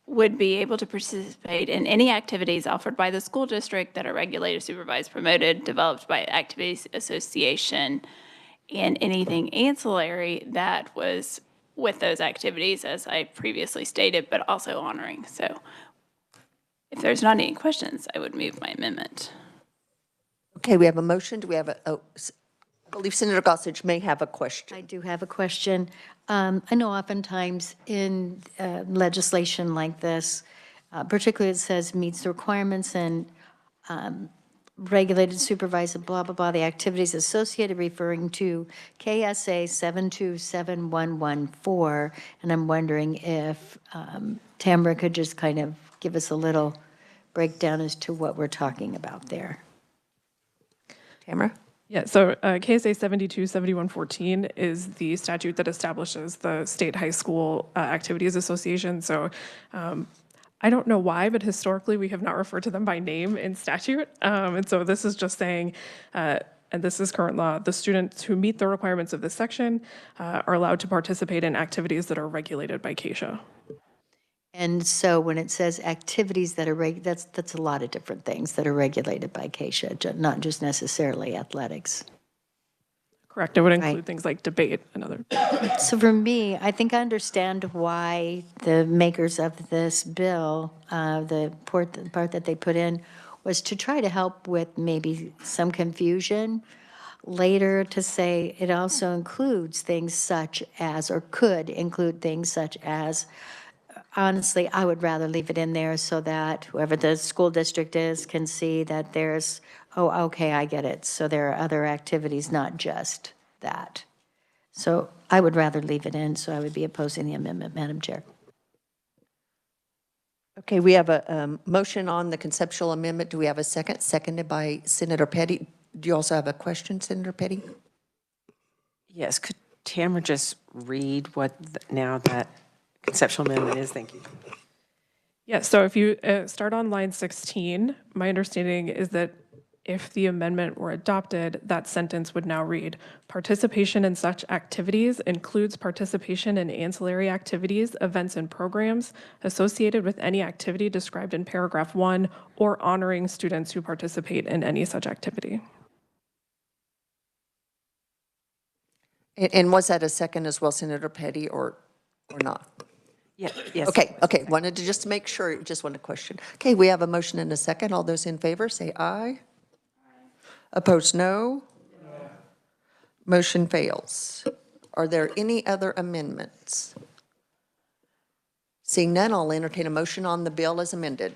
would be able to participate in any activities offered by the school district that are regulated, supervised, promoted, developed by Activities Association, and anything ancillary that was with those activities, as I previously stated, but also honoring. So if there's not any questions, I would move my amendment. Okay, we have a motion. Do we have I believe Senator Gossage may have a question. I do have a question. I know oftentimes in legislation like this, particularly it says meets the requirements and regulated, supervised, blah, blah, blah, the activities associated referring to KSA 727114. And I'm wondering if Tamara could just kind of give us a little breakdown as to what we're talking about there. Tamara? yeah, so KSA 727114 is the statute that establishes the State High School Activities Association. So I don't know why, but historically we have not referred to them by name in statute. And so this is just saying, and this is current law, the students who meet the requirements of this section are allowed to participate in activities that are regulated by KSHA. And so when it says activities that are, that's a lot of different things that are regulated by KSHA, not just necessarily athletics. Correct. It would include things like debate and other. So for me, I think I understand why the makers of this bill, the part that they put in was to try to help with maybe some confusion. Later to say it also includes things such as, or could include things such as, honestly, I would rather leave it in there so that whoever the school district is can see that there's, oh, okay, I get it. So there are other activities, not just that. So I would rather leave it in, so I would be opposing the amendment, Madam Chair. Okay, we have a motion on the conceptual amendment. Do we have a second? Seconded by Senator Petty. Do you also have a question, Senator Petty? Yes, could Tamara just read what now that conceptual amendment is? Thank you. Yeah, so if you start on line 16, my understanding is that if the amendment were adopted, that sentence would now read, participation in such activities includes participation in ancillary activities, events, and programs associated with any activity described in paragraph 1 or honoring students who participate in any such activity. And was that a second as well, Senator Petty, or not? Yeah, yes. Okay, wanted to just make sure, just one question. Okay, we have a motion and a second. All those in favor, say aye. Opposed, no. Motion fails. Are there any other amendments? Seeing none, I'll entertain a motion on the bill as amended.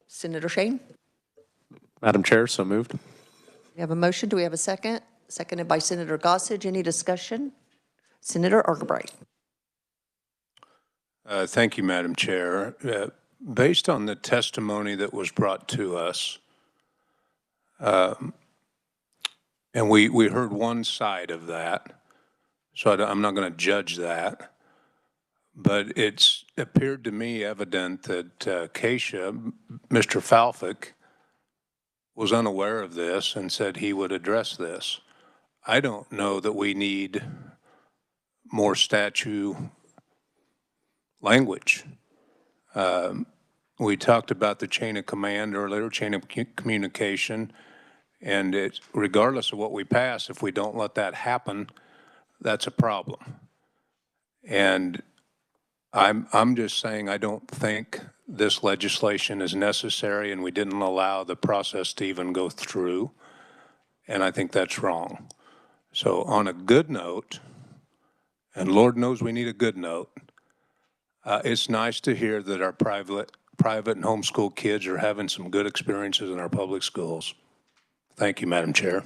Senator Shane? Madam Chair, so moved. We have a motion. Do we have a second? Seconded by Senator Gossage. Any discussion? Senator Argabright. Thank you, Madam Chair. Based on the testimony that was brought to us, and we heard one side of that, so I'm not going to judge that, but it's appeared to me evident that Keisha, Mr. Falfick, was unaware of this and said he would address this. I don't know that we need more statute language. We talked about the chain of command earlier, chain of communication, and it's regardless of what we pass, if we don't let that happen, that's a problem. And I'm just saying I don't think this legislation is necessary, and we didn't allow the process to even go through, and I think that's wrong. So on a good note, and Lord knows we need a good note, it's nice to hear that our private and homeschool kids are having some good experiences in our public schools. Thank you, Madam Chair.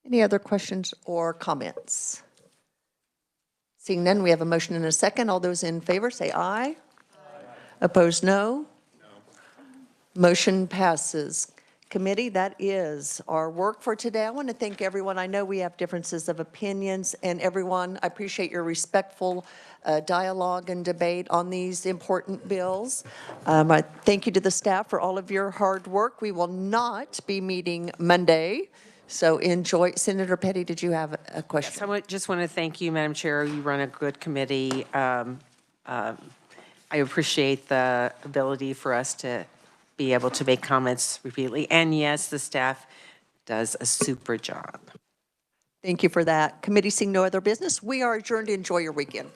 Any other questions or comments? Seeing none, we have a motion and a second. All those in favor say aye. Opposed, no. Motion passes. Committee, that is our work for today. I want to thank everyone. I know we have differences of opinions, and everyone, I appreciate your respectful dialogue and debate on these important bills. I thank you to the staff for all of your hard work. We will not be meeting Monday, so enjoy. Senator Petty, did you have a question? Yes, I just want to thank you, Madam Chair. You run a good committee. I appreciate the ability for us to be able to make comments repeatedly. And yes, the staff does a super job. Thank you for that. Committee seeing no other business, we are adjourned. Enjoy your weekend.